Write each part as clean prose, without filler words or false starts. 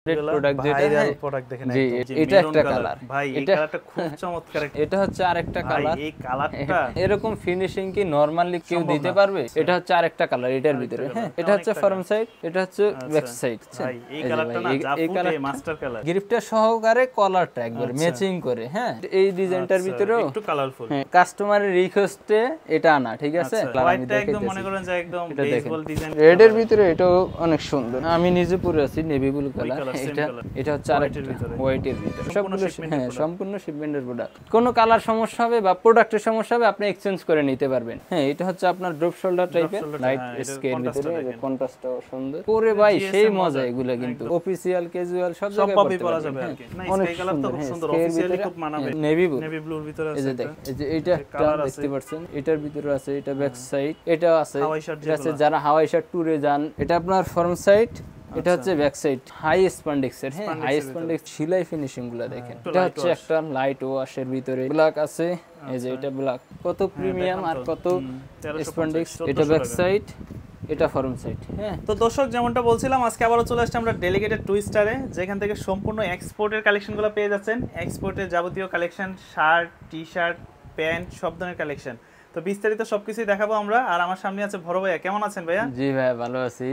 Product যেটা viral product দেখেন জি একদম এটা একটা কালার ভাই এই এটা কালারটা খুব চমৎকার একটা এটা হচ্ছে আরেকটা কালার এই কালারটা এরকম ফিনিশিং কি নরমালি কেউ সম্ভব দিতে না। পারবে এটা হচ্ছে আরেকটা কালার এটার ভিতরে হ্যাঁ এটা হচ্ছে ফ্রন্ট সাইড এটা হচ্ছে ব্যাক সাইড ভাই এই কালারটা না যা ফুটে মাস্টার কালার গ্রিফটের সহকারে কলারটা একবার ম্যাচিং করে হ্যাঁ এই ডিজাইনটার ভিতরেও একটু কালারফুল হ্যাঁ কাস্টমারের রিকোয়েস্টে এটা আনা ঠিক আছে হোয়াইটটা একদম মনে করেন যে একদম বেসবল ডিজাইন রেডের ভিতরে এটাও অনেক সুন্দর আমি নিজে পরে আছি নেভি ব্লু কালার এটা হচ্ছে আরেকটা হোয়াইটের ভিতরে সবগুলো হ্যাঁ সম্পূর্ণ শিপমেন্টের প্রোডাক্ট কোন কালার সমস্যা হবে বা প্রোডাক্টের সমস্যা হবে আপনি এক্সচেঞ্জ করে নিতে পারবেন হ্যাঁ এটা হচ্ছে আপনার ড্রপ শোল্ডার টাইপের লাইট স্কেল ভিতরে কন্ট্রাস্টটাও সুন্দর পরে ভাই সেই মজা এগুলা কিন্তু অফিশিয়াল ক্যাজুয়াল সব জায়গায় পরা যাবে আর কি না এই কালার তো খুব সুন্দর অফিশিয়ালি খুব মানাবে নেভি ব্লুর ভিতরে এই আছে যে দেখ এই যে এইটা একটা দেখতে পাচ্ছেন এটার ভিতরে আছে এটা ব্যাক সাইড এটা আছে এটা আছে যারা হাওয়াই শার্ট ট্যুরে যান এটা আপনার ফ্রন্ট সাইড এটা হচ্ছে ব্যাক সাইড হাই স্প্যান্ডেক্সের হ্যাঁ হাই স্প্যান্ডেক্স সেলাই ফিনিশিং গুলো দেখেন এটা হচ্ছে একটা লাইট ওয়াশের ভিতরে ব্ল্যাক আছে এই যে এটা ব্ল্যাক কত প্রিমিয়াম আর কত স্প্যান্ডেক্স এটা ব্যাক সাইড এটা ফ্রন্ট সাইড হ্যাঁ তো দর্শক যেমনটা বলছিলাম আজকে আবারো চলে আসছে আমরা ডেলিগেটেড টুইস্টারে যেখান থেকে সম্পূর্ণ এক্সপোর্টের কালেকশনগুলো পেয়ে যাচ্ছেন এক্সপোর্টের যাবতীয় কালেকশন শার্ট টি-শার্ট প্যান্ট সব ধরনের কালেকশন তো বিস্তারিত সবকিছুই দেখাবো আমরা আর আমার সামনে আছে ভরো ভাইয়া কেমন আছেন ভাইয়া জি ভাই ভালো আছি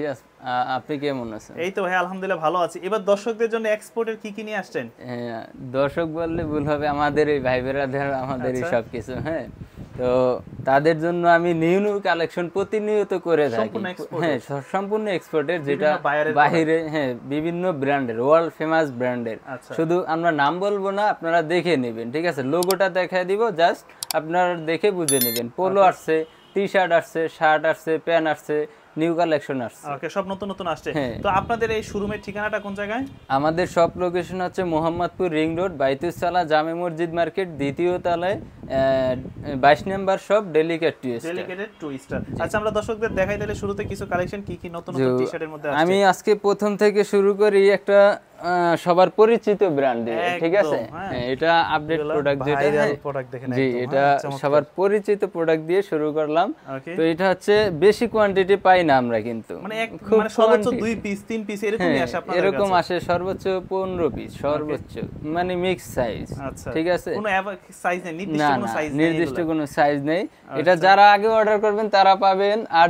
আপনি কেমন আছেন এই তো ভাই আলহামদুলিল্লাহ ভালো আছি এবার দর্শকদের জন্য এক্সপোর্টের কি কি নিয়ে আসছেন দর্শক বললে ভুল হবে আমাদের এই ভাই বেরাদের আমাদেরই সবকিছু হ্যাঁ তো তাদের জন্য আমি নিউ নিউ কালেকশন প্রতিনিয়ত করে থাকি হ্যাঁ সম্পূর্ণ এক্সপোর্টের যেটা বাইরে হ্যাঁ বিভিন্ন ব্র্যান্ডের ওয়ার্ল্ড ফেমাস ব্র্যান্ডের শুধু আমরা নাম বলবো না আপনারা দেখে নেবেন ঠিক আছে লোগোটা দেখায় দিব জাস্ট আপনারা দেখে বুঝে নেবেন পোলো আসছে টি-শার্ট আসছে শার্ট আসছে প্যান্ট আসছে নিউ কালেকশন আসছে ওকে সব নতুন নতুন আসছে তো আপনাদের এই শোরুমের ঠিকানাটা কোন জায়গায় আমাদের সব লোকেশন হচ্ছে Mohammadpur ring road Baitus Salah Jame Masjid market দ্বিতীয় তলায় 22 নম্বর শপ ডেলিকেট টুইস্টার আচ্ছা আমরা দর্শকদের দেখাই দিলে শুরুতে কিছু কালেকশন কি কি নতুন নতুন টি-শার্টের মধ্যে আছে আমি আজকে প্রথম থেকে শুরু করি একটা সবার পরিচিত ব্র্যান্ড দিয়ে ঠিক আছে এটা আপডেট প্রোডাক্ট যেটা ভাইরাল প্রোডাক্ট দেখেন জি এটা সবার পরিচিত প্রোডাক্ট দিয়ে শুরু করলাম তো এটা হচ্ছে বেশি কোয়ান্টিটি পাই না আমরা কিন্তু মানে সর্বোচ্চ 2 পিস 3 পিস এরকমই আসে আপনাদের কাছে এরকম আসে সর্বোচ্চ 15 পিস সর্বোচ্চ মানে মিক্স সাইজ ঠিক আছে কোনো সাইজ নেই নির্দিষ্ট কোনো সাইজ নেই নির্দিষ্ট কোনো সাইজ নেই এটা যারা আগে অর্ডার করবেন তারা পাবেন আর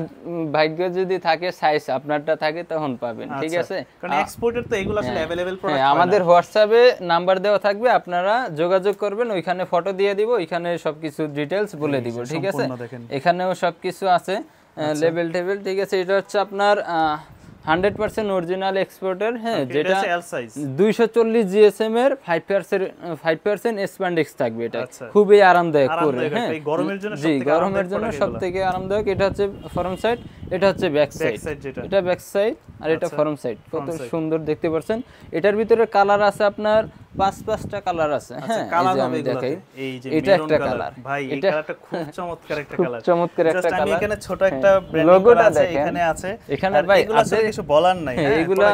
ভাগ্য যদি থাকে সাইজ আপনারটা থাকে তখন পাবেন ঠিক আছে কারণ এক্সপোর্টের তো এগুলো আসলে अवेलेबल প্রোডাক্ট আমাদের হোয়াটসঅ্যাপে নাম্বার দেওয়া থাকবে আপনারা যোগাযোগ করবেন ওইখানে ফটো দিয়ে দিব ওইখানে সবকিছু ডিটেইলস বলে দিব ঠিক আছে এখানেও সবকিছু আছে লেভেল টেবিল ঠিক আছে এটা হচ্ছে আপনার 100% অরিজিনাল এক্সপোর্টার হ্যাঁ যেটা 240 জিএসএম এর 5% স্প্যান্ডেক্স থাকবে এটা খুবই আরামদায়ক করে হ্যাঁ গরমের জন্য সবথেকে আরামদায়ক এটা হচ্ছে ফ্রন্ট সাইড এটা হচ্ছে ব্যাক সাইড এটা ব্যাক সাইড আর এটা ফ্রন্ট সাইড কত সুন্দর দেখতে পাচ্ছেন এটার ভিতরে কালার আছে আপনার 5-5টা কালার আছে হ্যাঁ আমি দেখাই এই যে এটা একটা কালার ভাই এই কালারটা খুব চমৎকার একটা কালার চমৎকার একটা কালার আমি এখানে ছোট একটা ব্র্যান্ডিং করা আছে এখানে আছে এখানে ভাই আছে কিছু বলার নাই হ্যাঁ এগুলা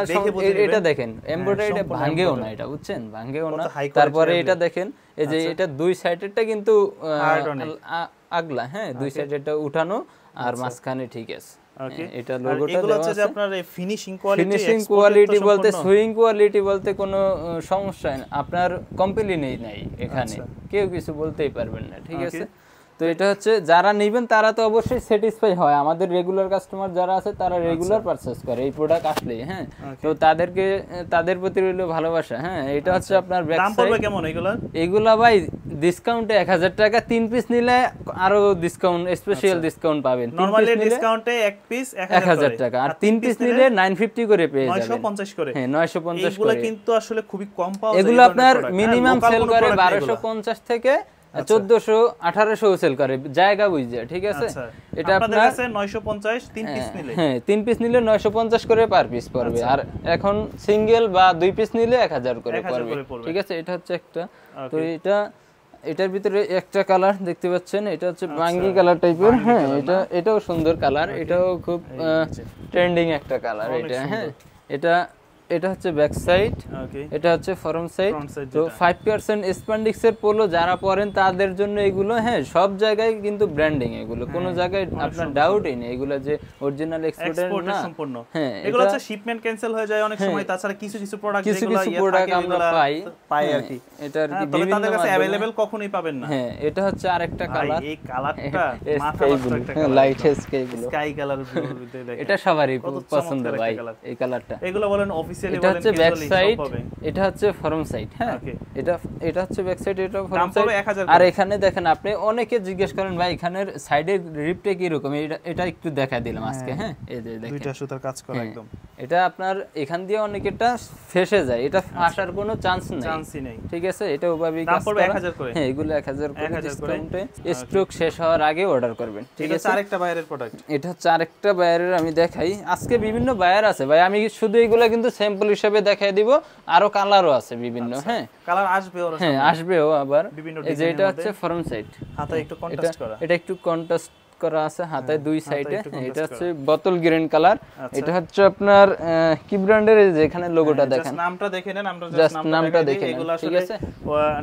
এটা দেখেন এমব্রয়ডারিটা ভাঙেও না এটা বুঝছেন ভাঙেও না তারপরে এটা দেখেন এই যে এটা দুই সাইডেরটা কিন্তু আগলা হ্যাঁ দুই সাইডেরটা উঠানো আর মাঝখানে ঠিক আছে এটা লোগোটা এগুলো হচ্ছে যে আপনার এই ফিনিশিং কোয়ালিটি বলতে সুইং কোয়ালিটি বলতে কোনো সমস্যা নেই আপনার কমপ্লেইনই নাই এখানে কেউ কিছু বলতেই পারবেন না ঠিক আছে তো এটা হচ্ছে যারা নেবেন তারা তো অবশ্যই স্যাটিসফাই হয় আমাদের রেগুলার কাস্টমার যারা আছে তারা রেগুলার পারচেজ করে এই প্রোডাক্ট আসলে হ্যাঁ তো তাদের প্রতি রইল ভালোবাসা হ্যাঁ এটা হচ্ছে আপনার ব্যাক সাইড দাম পড়বে কেমন এগুলা ভাই ডিসকাউন্টে 1000 টাকা 3 পিস নিলে আরো ডিসকাউন্ট স্পেশাল ডিসকাউন্ট পাবেন নরমালি ডিসকাউন্টে এক পিস 1000 টাকা আর 3 পিস নিলে 950 করে পেয়ে যাবেন 950 করে হ্যাঁ 950 করে এগুলা কিন্তু আসলে খুবই কম পাওয়া যায় এগুলো আপনার মিনিমাম সেল করে 1250 থেকে 1400-1800 সেল করে জায়গা বুঝে ঠিক আছে এটা আপনাদের কাছে 950 3 পিস নিলে হ্যাঁ 3 পিস নিলে 950 করে পার পিস পড়বে আর এখন সিঙ্গেল বা 2 পিস নিলে 1000 করে পড়বে ঠিক আছে এটা হচ্ছে একটা তো এটার ভিতরে একটা কালার দেখতে পাচ্ছেন এটা হচ্ছে বাঙ্গি কালার টাইপের হ্যাঁ এটাও সুন্দর কালার এটাও খুব ট্রেন্ডিং একটা কালার এটা হ্যাঁ এটা এটা হচ্ছে ব্যাক সাইড, ওকে এটা হচ্ছে ফ্রন্ট সাইড। Front side তো যেটা। 5% স্প্যান্ডিক্সের পোলো যারা পরেন তাদের জন্য এগুলো, হ্যাঁ সব জায়গায় কিন্তু ব্র্যান্ডিং, এগুলো কোনো জায়গায় আপনার ডাউটই নেই এগুলো যে অরিজিনাল এক্সপোর্টের এক্সপোর্টের না। সম্পূর্ণ। হ্যাঁ, এগুলো হচ্ছে শিপমেন্ট ক্যান্সেল হয়ে যায় অনেক সময়, তাছাড়া কিছু কিছু প্রোডাক্ট কিছু যেগুলো কিছু ইয়ে প্রোডাক্ট থাকে আমরা এগুলা পাই আর কি। এটা আর কি হ্যাঁ, তবে বিভিন্ন তাদের কাছে মাধ্যমে। अवेलेबल কখনোই পাবেন না। হ্যাঁ, এটা হচ্ছে আরেকটা ভাই, কালার, এই কালারটা মাথা নষ্ট একটা light sky blue, sky colour ভিতরে দেখেন। এটা সবারই কত পছন্দ চমৎকার ভাই একটা colour। এই কালারটা। এগুলো বলেন অফিশিয়ালি এটা বলেন হচ্ছে ব্যাক casually সাইড, সব হবে। এটা হচ্ছে ফ্রন্ট সাইড। হ্যাঁ, Okay. এটা হচ্ছে ব্যাক সাইড, এটা দাম ফ্রন্ট পড়বে সাইড। 1000 আর করে। এখানে দেখেন, আপনি অনেকে জিজ্ঞেস করেন ভাই এখানের সাইডের রিপটা কি রকম, এটা একটু দেখা দিলাম আজকে। হ্যাঁ, এই যে দেখেন দুইটা সুতার কাজ করা হ্যাঁ, একদম। এটা আপনার এখান দিয়ে অনেকটা ফেসে যায়, এটা আসার কোনো চান্স নেই, চান্সই নেই। ঠিক আছে। এটা ওভাবেই দাম কাজ পড়বে করা। 1000 করে। হ্যাঁ, এগুলো 1000 করে 1000 করে। ডিসকাউন্টে স্টক শেষ হওয়ার আগে অর্ডার করবেন, ঠিক এটা আছে। হচ্ছে আরেকটা বাইরের প্রোডাক্ট। এটা হচ্ছে আরেকটা বায়ারের আমি দেখাই। আজকে বিভিন্ন বায়ার আছে ভাই, আমি শুধু এগুলা কিন্তু স্যাম্পল হিসেবে দেখাই দিব, আরো কালারও আছে বিভিন্ন। হ্যাঁ, কালার আসবে ওর হ্যাঁ আসবেও আবার। বিভিন্ন এই যে এটা হচ্ছে ফ্রন্ট সাইড, হাতে একটু কন্ট্রাস্ট করা। এটা একটু কন্ট্রাস্ট করা আছে হাতায় দুই সাইডে। একটু এটা contrast হচ্ছে বোতল গ্রিন কালার। আচ্ছা। এটা হচ্ছে আপনার কি ব্র্যান্ডের, এই যে এখানে লোগোটা দেখেন, জাস্ট নামটা দেখে নেন, আমরা Just জাস্ট নামটা নামটা দেখে দেখে নেন, এগুলো ঠিক আসলে আছে?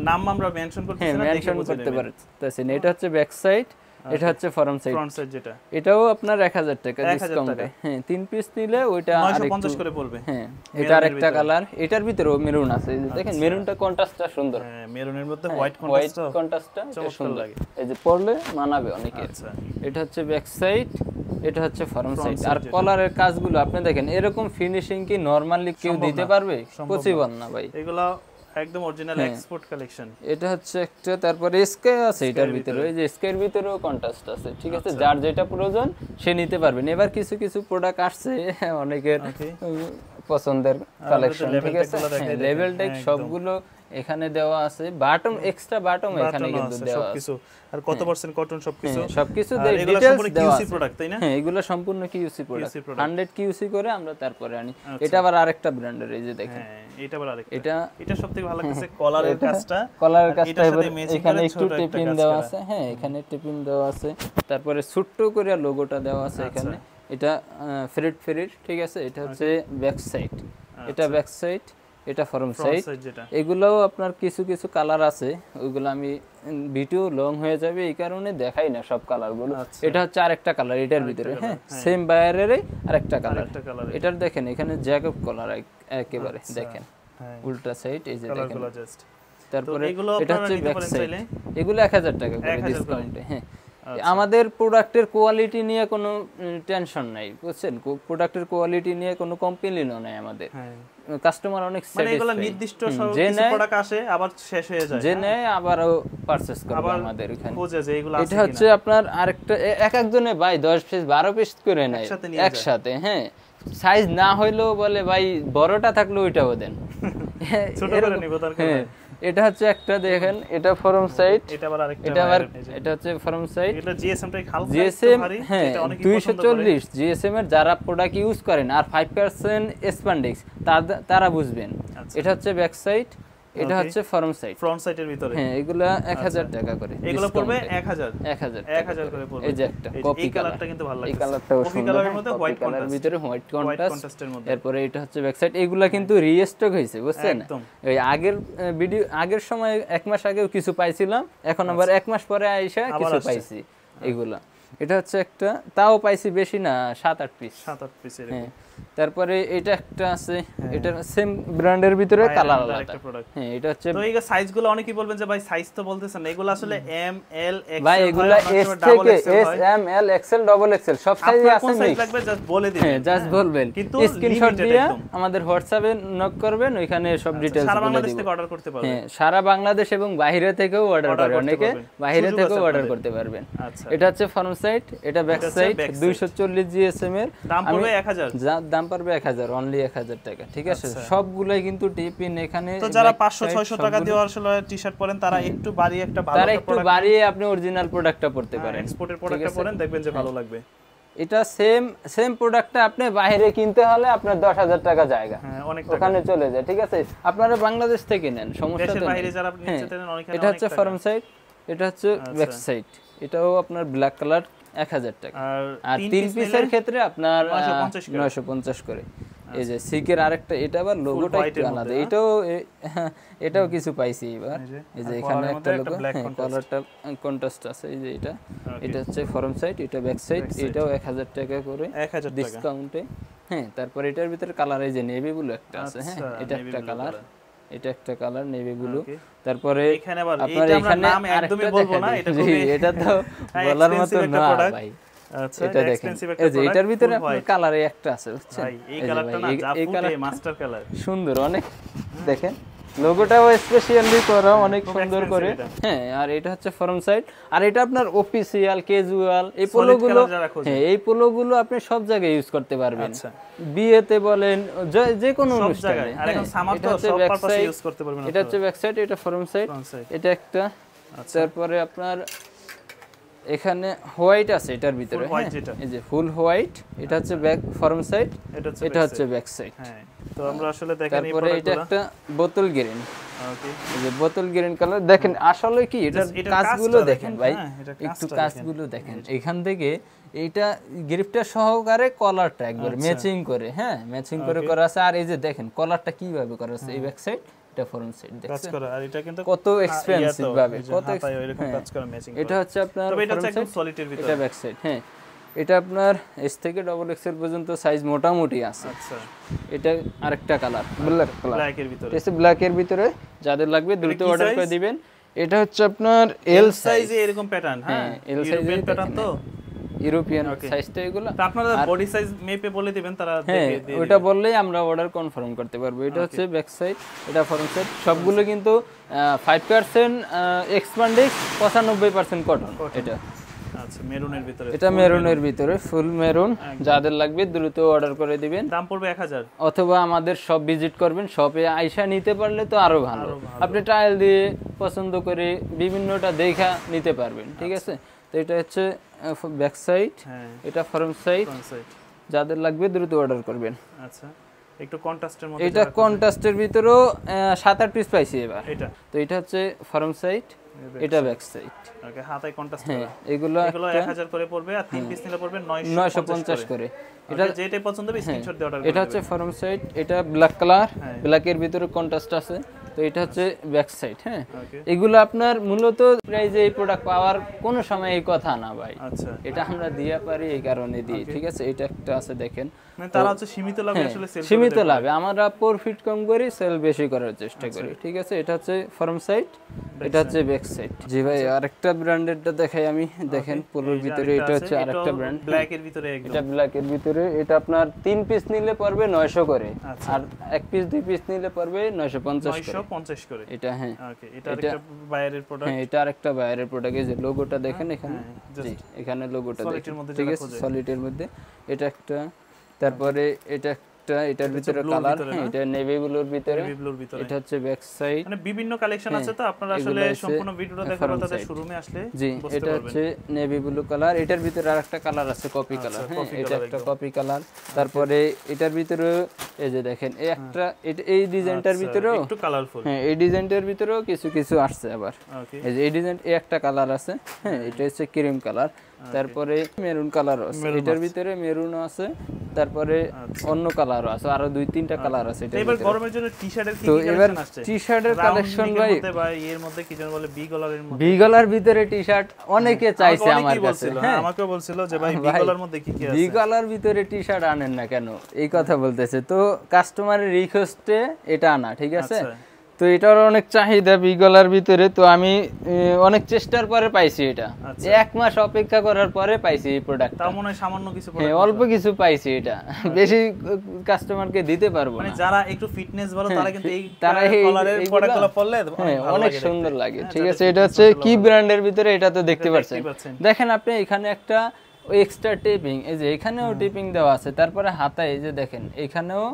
নাম আমরা মেনশন করতেছি হ্যাঁ না, দেখে মেনশন বুঝে করতে নেবেন। পারতেছেন। এটা হচ্ছে ব্যাক সাইড, এটা হচ্ছে ফ্রন্ট সাইড। ফ্রন্ট সাইড যেটা এটাও আপনার 1000 টাকা 1000 ডিসকাউন্টে। হ্যাঁ, 3 পিস নিলে ওইটা 950 করে পড়বে। হ্যাঁ, এটা আরেকটা কালার, এটার ভিতরেও মেরুন আছে। এই যে দেখেন মেরুনটা কন্ট্রাস্টটা সুন্দর, হ্যাঁ, মেরুনের মধ্যে হোয়াইট হোয়াইট কন্ট্রাস্ট কন্ট্রাস্টটা চমৎকার সুন্দর লাগে। এই যে পরলে মানাবে অনেকে। আচ্ছা, এটা হচ্ছে ব্যাক সাইড, এটা হচ্ছে ফ্রন্ট সাইড। side আর যেটা। কলারের কাজগুলো আপনি দেখেন, এরকম ফিনিশিং কি নরমালি কেউ সম্ভব দিতে না, পারবে? সম্ভব পসিবল না ভাই। এগুলো একদম অরিজিনাল এক্সপোর্ট কালেকশন। এটা হচ্ছে একটা, তারপরে স্কাই আছে এটার ভিতরে, এই যে স্কাইয়ের ভিতরেও কন্ট্রাস্ট আছে, ঠিক আছে। যার যেটা প্রয়োজন সে নিতে পারবেন। এবার কিছু কিছু প্রোডাক্ট আসছে অনেকের পছন্দের কালেকশন, ঠিক আছে। লেভেল টেক সবগুলো এখানে দেওয়া আছে, বাটম এক্সট্রা বাটম এখানে কিন্তু দেওয়া আছে সবকিছু। আর কত পার্সেন্ট কটন সবকিছু সবকিছু আর এগুলো ডিটেইলস সম্পূর্ণ দেওয়া কিউসি আছে। প্রোডাক্ট, তাই না? হ্যাঁ, এগুলো সম্পূর্ণ কিউসি প্রোডাক্ট, product। 100 কিউসি করে আমরা তারপরে আনি। এটা আবার আরেকটা ব্র্যান্ডের, এই যে দেখেন হ্যাঁ, এটা আবার আরেকটা। এটা এটা সবথেকে ভালো লাগছে কলারের কাজটা। কলারের কাজটা এটার সাথে এবার matching এখানে করে একটু ছোট একটা টিপিন কাজ দেওয়া করা। আছে। হ্যাঁ, এখানে টিপিন দেওয়া আছে, তারপরে ছোট্ট করে লোগোটা দেওয়া আছে এখানে। এটা ফ্রিট, ঠিক আছে। এটা হচ্ছে ব্যাক সাইড, এটা ব্যাক সাইড, এটা ফ্রন্ট সাইড। যেটা এগুলোও আপনার কিছু কিছু কালার আছে, ওইগুলো আমি ভিডিও লং হয়ে যাবে এই কারণে দেখাই না সব কালারগুলো। এটা হচ্ছে আরেকটা কালার এটার ভিতরে। হ্যাঁ, সেম বায়ারেরই আরেকটা কালার। এটার দেখেন এখানে জ্যাকব কালার একেবারে দেখেন, উল্টা সাইড, এই যে দেখেন। তারপরে এটা হচ্ছে ব্যাক সাইড, এগুলো 1000 টাকা করে ডিসকাউন্টে। হ্যাঁ, আমাদের প্রোডাক্টের কোয়ালিটি নিয়ে কোনো টেনশন নাই, বুঝছেন। প্রোডাক্টের কোয়ালিটি নিয়ে কোনো কমপ্লেইনও নাই আমাদের। কাস্টমার অনেক মানে এগুলো নির্দিষ্ট কিছু প্রোডাক্ট আসে আবার শেষ হয়ে যায়, যে নেয় আবারও পারচেজ করবে আমাদের এখানে। খোঁজে যে এগুলো আছে এটা হচ্ছে আপনার আরেকটা, এক একজনে ভাই 10 পিস 12 পিস করে নেয় একসাথে। হ্যাঁ, সাইজ না হইলেও বলে ভাই বড়টা থাকলে ওইটাও দেন, ছোট করে নিব দরকার নাই। এটা হচ্ছে একটা দেখেন, এটা ফ্রন্ট সাইড, এটা আবার আরেকটা, এটা হচ্ছে ফ্রন্ট সাইড। এটা জিএসএম টাই হালকা জিএসএম, ভারী, হ্যাঁ, এটা অনেকেই পছন্দ করে। 240 জিএসএম এর যারা প্রোডাক্ট ইউজ করেন আর 5% স্প্যান্ডিক্স তারা বুঝবেন। এটা হচ্ছে ব্যাক সাইড, এটা হচ্ছে ফ্রন্ট সাইড। ফ্রন্ট সাইডের ভিতরে হ্যাঁ, এগুলা 1000 টাকা করে, এগুলো পড়বে 1000 1000 করে পড়বে। এই যে একটা কপি এই কালারটা কিন্তু ভালো লাগছে, এই কালারটাও কপি সুন্দর। কালারের মধ্যে হোয়াইট কালারের কন্ট্রাস্ট, ভিতরে হোয়াইট কন্ট্রাস্টের মধ্যে। এরপরে এটা হচ্ছে ব্যাক সাইড। এগুলা কিন্তু রিস্টক হইছে, বুঝছেন। এই আগের ভিডিও, আগের সময় 1 মাস আগেও কিছু পাইছিলাম, এখন আবার 1 মাস পরে আইসা কিছু পাইছি এগুলা। এটা হচ্ছে একটা, তাও পাইছি বেশি না, 7-8 পিস। 7-8 পিস এর। হ্যাঁ, তারপরে এটা একটা আছে, এটা সেম ব্র্যান্ডের ভিতরে কালার আলাদা। হ্যাঁ, এটা হচ্ছে তো এই সাইজগুলো অনেকেই বলবেন যে ভাই সাইজ তো বলতেছেন না, এগুলো আসলে এম এল এক্সেল ভাই, এগুলা এস থেকে এস, এম, এল, এক্সেল, ডাবল এক্সেল সব সাইজে আছে। কোন সাইজ লাগবে জাস্ট বলে দিবেন। হ্যাঁ, জাস্ট বলবেন, স্ক্রিনশট দিয়ে আমাদের হোয়াটসঅ্যাপে নক করবেন, ওইখানে সব ডিটেইলস সারা বলে বাংলাদেশ দিব। থেকে অর্ডার করতে পারবেন। হ্যাঁ, সারা বাংলাদেশ এবং বাইরে থেকেও অর্ডার করে, অনেকে বাইরে থেকেও অর্ডার করতে পারবেন। আচ্ছা, এটা হচ্ছে ফ্রন্ট সাইড, এটা ব্যাক সাইড। 240 জিএসএম এর দাম পড়বে 1000, দাম পড়বে 1000, অনলি 1000 টাকা, ঠিক আছে। সবগুলাই কিন্তু টিপিন এখানে। তো যারা 500-600 টাকা দিয়ে আসলে টি-শার্ট পরেন, তারা একটু বাড়িয়ে একটা ভালো তারা একটু বাড়িয়ে আপনি অরিজিনাল প্রোডাক্টটা পড়তে পারেন, এক্সপোর্টের প্রোডাক্টটা পরেন, দেখবেন যে ভালো লাগবে। এটা সেম প্রোডাক্টটা আপনি বাইরে কিনতে হলে আপনার 10,000 টাকা জায়গা, হ্যাঁ, অনেক টাকা ওখানে চলে যায়, ঠিক আছে। আপনারা বাংলাদেশ থেকে নেন, সমস্যা দেশের তো বাইরে নেই। যারা নিচে নেন অনেকখানে। এটা হচ্ছে ফ্রন্ট সাইড, এটা হচ্ছে ব্যাক সাইড। এটাও আপনার ব্ল্যাক কালার 1000 টাকা। আর 3 পিসের ক্ষেত্রে আপনার 950 করে। এই যে সিকের আরেকটা, এটা আবার লোগোটা একটু আলাদা, এটাও কিছু পাইছি এবার। এই যে এখানে একটা লোগো, কলারটা কন্ট্রাস্ট আছে। এই যে এটা হচ্ছে ফরম সাইড, এটা ব্যাক সাইড, এটাও 1000 টাকা করে ডিসকাউন্টে। হ্যাঁ, তারপর এটার ভিতরে কালার এই যে নেভি ব্লু একটা আছে। হ্যাঁ, এটা একটা কালার, এটা একটা কালার নেভি ব্লু। তারপরে আপনার এখানে একদমই বলবো না, এটা তো বলার মতো না ভাই। আচ্ছা, এটা দেখেন, এই যে এটার ভিতরে আপনার কালার একটা আছে, বুঝছেন? এই কালারটা না জাফুটে মাস্টার কালার, সুন্দর অনেক। দেখেন লোগোটাও স্পেশালি করা অনেক সুন্দর করে। হ্যাঁ, আর এটা হচ্ছে ফরম সাইড, আর এটা আপনার অফিসিয়াল ক্যাজুয়াল এই পোলোগুলো। হ্যাঁ, এই পোলোগুলো আপনি সব জায়গায় ইউজ করতে পারবেন, বিয়েতে বলেন, যে কোনো অনুষ্ঠানে। আর এখন সামার তো সব পারপাসে ইউজ করতে পারবেন। এটা হচ্ছে ব্যাক সাইড, এটা ফরম সাইড, এটা একটা। তারপরে আপনার এখানে হোয়াইট আছে এটার ভিতরে। এই যে ফুল হোয়াইট, এটা হচ্ছে ব্যাক ফরম সাইড, এটা হচ্ছে ব্যাক সাইড। হ্যাঁ, তো আমরা আসলে দেখেন এই তারপরে এটা একটা বোতল গ্রিন। ওকে, এই যে বোতল গ্রিন কালার। দেখেন আসলে কি এটার কাজগুলো দেখেন ভাই, একটু কাজগুলো দেখেন। এখান থেকে এইটা গ্রিপটা সহকারে কলারটা একবার ম্যাচিং করে, হ্যাঁ ম্যাচিং করে করা আছে। আর এই যে দেখেন কলারটা কিভাবে করা আছে, এই ব্যাক সাইড, এটা ফরম সাইড, কাজ করা। আর এটা কিন্তু কত এক্সপেন্সিভ ভাবে, কত এরকম কাজ করা ম্যাচিং। এটা হচ্ছে আপনার, তবে এটা একদম সলিডের ভিতরে, এটা ব্যাক সাইড। হ্যাঁ, এটা আপনার এস থেকে ডবল এক্সেল পর্যন্ত সাইজ মোটামুটি আছে। আচ্ছা, এটা আরেকটা কালার, ব্ল্যাক কালার, ব্ল্যাকের ভিতরে। এটা ব্ল্যাকের ভিতরে, যাদের লাগবে দ্রুত অর্ডার করে দিবেন। এটা হচ্ছে আপনার এল সাইজে এরকম প্যাটার্ন। হ্যাঁ, এল সাইজের প্যাটার্ন, তো ইউরোপিয়ান সাইজটা এগুলো। তো আপনারা বডি সাইজ মেপে বলে দিবেন, তারা দেখে দিয়ে ওটা বললেই আমরা অর্ডার কনফার্ম করতে পারবো। এটা হচ্ছে ব্যাক সাইড, এটা ফরন্ট সাইড। সবগুলো কিন্তু 5% এক্সপান্ডেক্স, 95% কটন। এটা আচ্ছা, মেরুনের ভিতরে, এটা মেরুনের ভিতরে ফুল মেরুন। যাদের লাগবে দ্রুত অর্ডার করে দিবেন। দাম পড়বে 1000, অথবা আমাদের শপ ভিজিট করবেন, শপে আইসা নিতে পারলে তো আরো ভালো। আপনি ট্রায়াল দিয়ে পছন্দ করে বিভিন্নটা দেখা নিতে পারবেন, ঠিক আছে? তো এটা হচ্ছে ব্যাক সাইড, এটা ফরন্ট সাইড। যাদের লাগবে দ্রুত অর্ডার করবেন। আচ্ছা, একটু কন্ট্রাস্টের মধ্যে, এটা কন্ট্রাস্টের ভিতরেও 7-8 পিস পাইছি এবার। এটা তো এটা হচ্ছে ফরন্ট সাইড, এটা ব্যাক সাইড। ওকে, হাতায় কন্ট্রাস্ট করা। এগুলো 1000 করে পড়বে, আর 3 পিস নিলে পড়বে 950 করে। এটা যেটাই পছন্দ হবে স্ক্রিনশট দিয়ে অর্ডার করবেন। এটা হচ্ছে ফরন্ট সাইড, এটা ব্ল্যাক কালার, ব্ল্যাকের ভিতরে কন্ট্রাস্ট আছে। তো এটা হচ্ছে ব্যাক সাইড। হ্যাঁ, এগুলো আপনার মূলত প্রাইজে এই প্রোডাক্ট পাওয়ার কোনো সময় এই কথা না ভাই। আচ্ছা, এটা আমরা দিয়া পারি এই কারণে দিই, ঠিক আছে? এটা একটা আছে দেখেন, মানে তারা হচ্ছে সীমিত লাভে আসলে সেল, সীমিত লাভে আমরা প্রফিট কম করি, সেল বেশি করার চেষ্টা করি, ঠিক আছে? এটা হচ্ছে ফরন্ট সাইড, এটা হচ্ছে ব্যাক সাইড। জি ভাই, আরেকটা ব্র্যান্ডেরটা দেখাই আমি। দেখেন পোলোর ভিতরে এটা হচ্ছে আরেকটা ব্র্যান্ড, ব্ল্যাক এর ভিতরে একদম, এটা ব্ল্যাক এর ভিতরে। এটা আপনার 3 পিস নিলে পড়বে 900 করে, আর 1 পিস 2 পিস নিলে পড়বে 950 করে। এটা হ্যাঁ, ওকে, এটা আরেকটা বায়ারের প্রোডাক্ট। হ্যাঁ, এটা আরেকটা বায়ারের প্রোডাক্ট। এই যে লোগোটা দেখেন এখানে, জি এখানে লোগোটা দেখেন, ঠিক আছে? সলিডের মধ্যে এটা একটা। তারপরে এটা একটা, এটার ভিতরে কালার, হ্যাঁ এটা নেভি ব্লুর ভিতরে। এটা হচ্ছে ব্যাক সাইড, মানে বিভিন্ন কালেকশন আছে। তো আপনারা আসলে সম্পূর্ণ ভিডিওটা দেখার পর তাদের শোরুমে আসলে বুঝতে পারবেন। এটা হচ্ছে নেভি ব্লু কালার, এটার ভিতরে আরেকটা কালার আছে কপি কালার। হ্যাঁ, এটা একটা কপি কালার। তারপরে এটার ভিতরে এই যে দেখেন এই একটা, এই ডিজাইনটার ভিতরেও একটু কালারফুল। হ্যাঁ, এই ডিজাইনটার ভিতরেও কিছু কিছু আসছে আবার। এই যে এই ডিজাইন, এই একটা কালার আছে। হ্যাঁ, এটা হচ্ছে ক্রিম কালার। তারপরে মেরুন কালারও আছে, এটার ভিতরে মেরুনও আছে। তারপরে অন্য কালারও আছে, আরো 2-3টা কালার আছে। এবার গরমের জন্য টি-শার্টের কি কালেকশন আসছে? টি-শার্টের কালেকশন ভাই এর মধ্যে কি যেন বলে বি গলারের মধ্যে, বি গলার ভিতরে টি-শার্ট অনেকে চাইছে আমার কাছে। হ্যাঁ, আমাকেও বলছিল যে ভাই বি গলার মধ্যে কি কি আছে, বি গলার ভিতরে টি-শার্ট আনেন না কেন, এই কথা বলতেছে। তো কাস্টমারের রিকোয়েস্টে এটা আনা, ঠিক আছে? তো এটার অনেক চাহিদা বি গলার ভিতরে। তো আমি অনেক চেষ্টার পরে পাইছি এটা, 1 মাস অপেক্ষা করার পরে পাইছি এই প্রোডাক্ট। তাও মনে হয় সামান্য কিছু, হ্যাঁ অল্প কিছু পাইছি। এটা বেশি কাস্টমারকে দিতে পারবো না, মানে যারা একটু ফিটনেস ভালো তারা কিন্তু এই কলারের প্রোডাক্টগুলো পরলে অনেক সুন্দর লাগে, ঠিক আছে? এটা হচ্ছে কি ব্র্যান্ডের ভিতরে, এটা তো দেখতে পাচ্ছেন। দেখেন আপনি এখানে একটা এক্সট্রা টেপিং, এই যে এখানেও টেপিং দেওয়া আছে। তারপরে হাতায় এই যে দেখেন এখানেও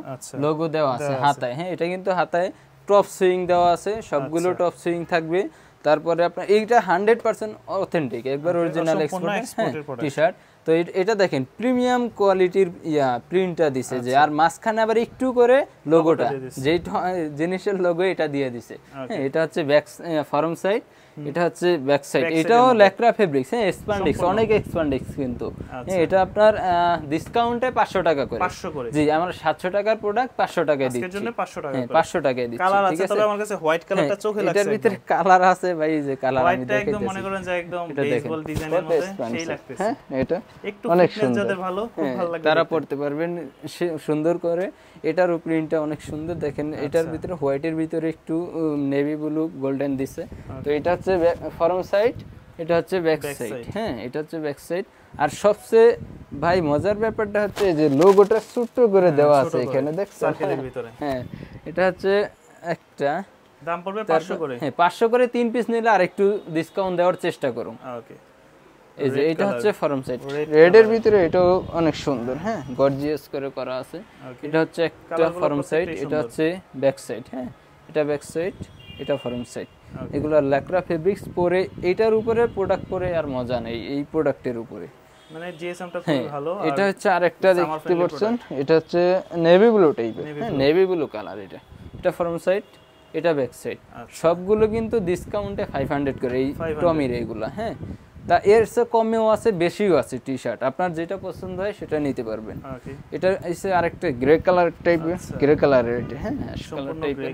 লোগো দেওয়া আছে হাতায়। হ্যাঁ, এটা কিন্তু হাতায় টপ সুইং দেওয়া আছে, সবগুলো টপ সুইং থাকবে। তারপরে আপনার এইটা 100% অথেন্টিক, একবার অরিজিনাল এক্সপোর্ট টি-শার্ট। তো এটা দেখেন প্রিমিয়াম কোয়ালিটির প্রিন্টটা দিছে যে, আর মাঝখানে আবার একটু করে লোগোটা, যেই জিনিসের লোগো এটা দিয়ে দিছে। হ্যাঁ, এটা হচ্ছে ব্যাক ফরম সাইড, এটা হচ্ছে ব্যাক সাইড। এটাও ল্যাকরা ফেব্রিক্স, হ্যাঁ এক্সপান্ডেক্স, অনেক এক্সপান্ডেক্স কিন্তু। হ্যাঁ, এটা আপনার ডিসকাউন্টে 500 টাকা করে। 500 করে, জি, আমরা 700 টাকার প্রোডাক্ট 500 টাকায় দিচ্ছি। আজকের জন্য 500 টাকা করে। 500 টাকায় দিচ্ছি। কালার আছে, তবে আমার কাছে হোয়াইট কালারটা চোখে লাগছে। এটার ভিতরে কালার আছে ভাই, যে কালার আমি দেখাইতেছি, একদম মনে করেন যে একদম বেসবল ডিজাইনের মধ্যে সেই লাগতেছে। হ্যাঁ, এটা একটু অনেক সুন্দর, যাদের ভালো, খুব ভালো লাগে, তারা পড়তে পারবেন সুন্দর করে। এটারও প্রিন্টটা অনেক সুন্দর দেখেন। এটার ভিতরে হোয়াইটের ভিতরে একটু নেভি ব্লু গোল্ডেন দিছে। তো এটা হচ্ছে ফরম সাইড, এটা হচ্ছে ব্যাক সাইড। হ্যাঁ, এটা হচ্ছে ব্যাক সাইড। আর সবচেয়ে ভাই মজার ব্যাপারটা হচ্ছে যে লোগোটা ছোট করে দেওয়া আছে এখানে, দেখছেন সার্কেলের ভিতরে। হ্যাঁ, এটা হচ্ছে একটা দাম পড়বে 500 করে। হ্যাঁ, 500 করে 3 পিস নিলে আর একটু ডিসকাউন্ট দেওয়ার চেষ্টা করুন। ওকে, এই যে এটা হচ্ছে ফরম সাইড, রেডের ভিতরে এটাও অনেক সুন্দর। হ্যাঁ, গর্জিয়াস করে করা আছে। এটা হচ্ছে একটা ফরম সাইড, এটা হচ্ছে ব্যাক সাইড। হ্যাঁ, এটা ব্যাক সাইড, এটা ফরম সাইড। এগুলো ল্যাকরা ফেব্রিক্স পরে, এটার উপরে প্রোডাক্ট পরে আর মজা নেই এই প্রোডাক্টের উপরে। মানে জিএসএমটা খুব ভালো। এটা হচ্ছে আরেকটা দেখতে পাচ্ছেন, এটা হচ্ছে নেভি ব্লু টাইপের। হ্যাঁ, নেভি ব্লু কালার। এটা ফরম সাইড, এটা ব্যাক সাইড। সবগুলো কিন্তু ডিসকাউন্টে 500 করে এই টমির এইগুলা। হ্যাঁ, তা এর চেয়ে কমেও আছে, বেশিও আছে টি শার্ট, আপনার যেটা পছন্দ হয় সেটা নিতে পারবেন। এটা এসে আরেকটা গ্রে কালার টাইপের, গ্রে কালারের এটা। হ্যাঁ, অ্যাশ কালার টাইপের।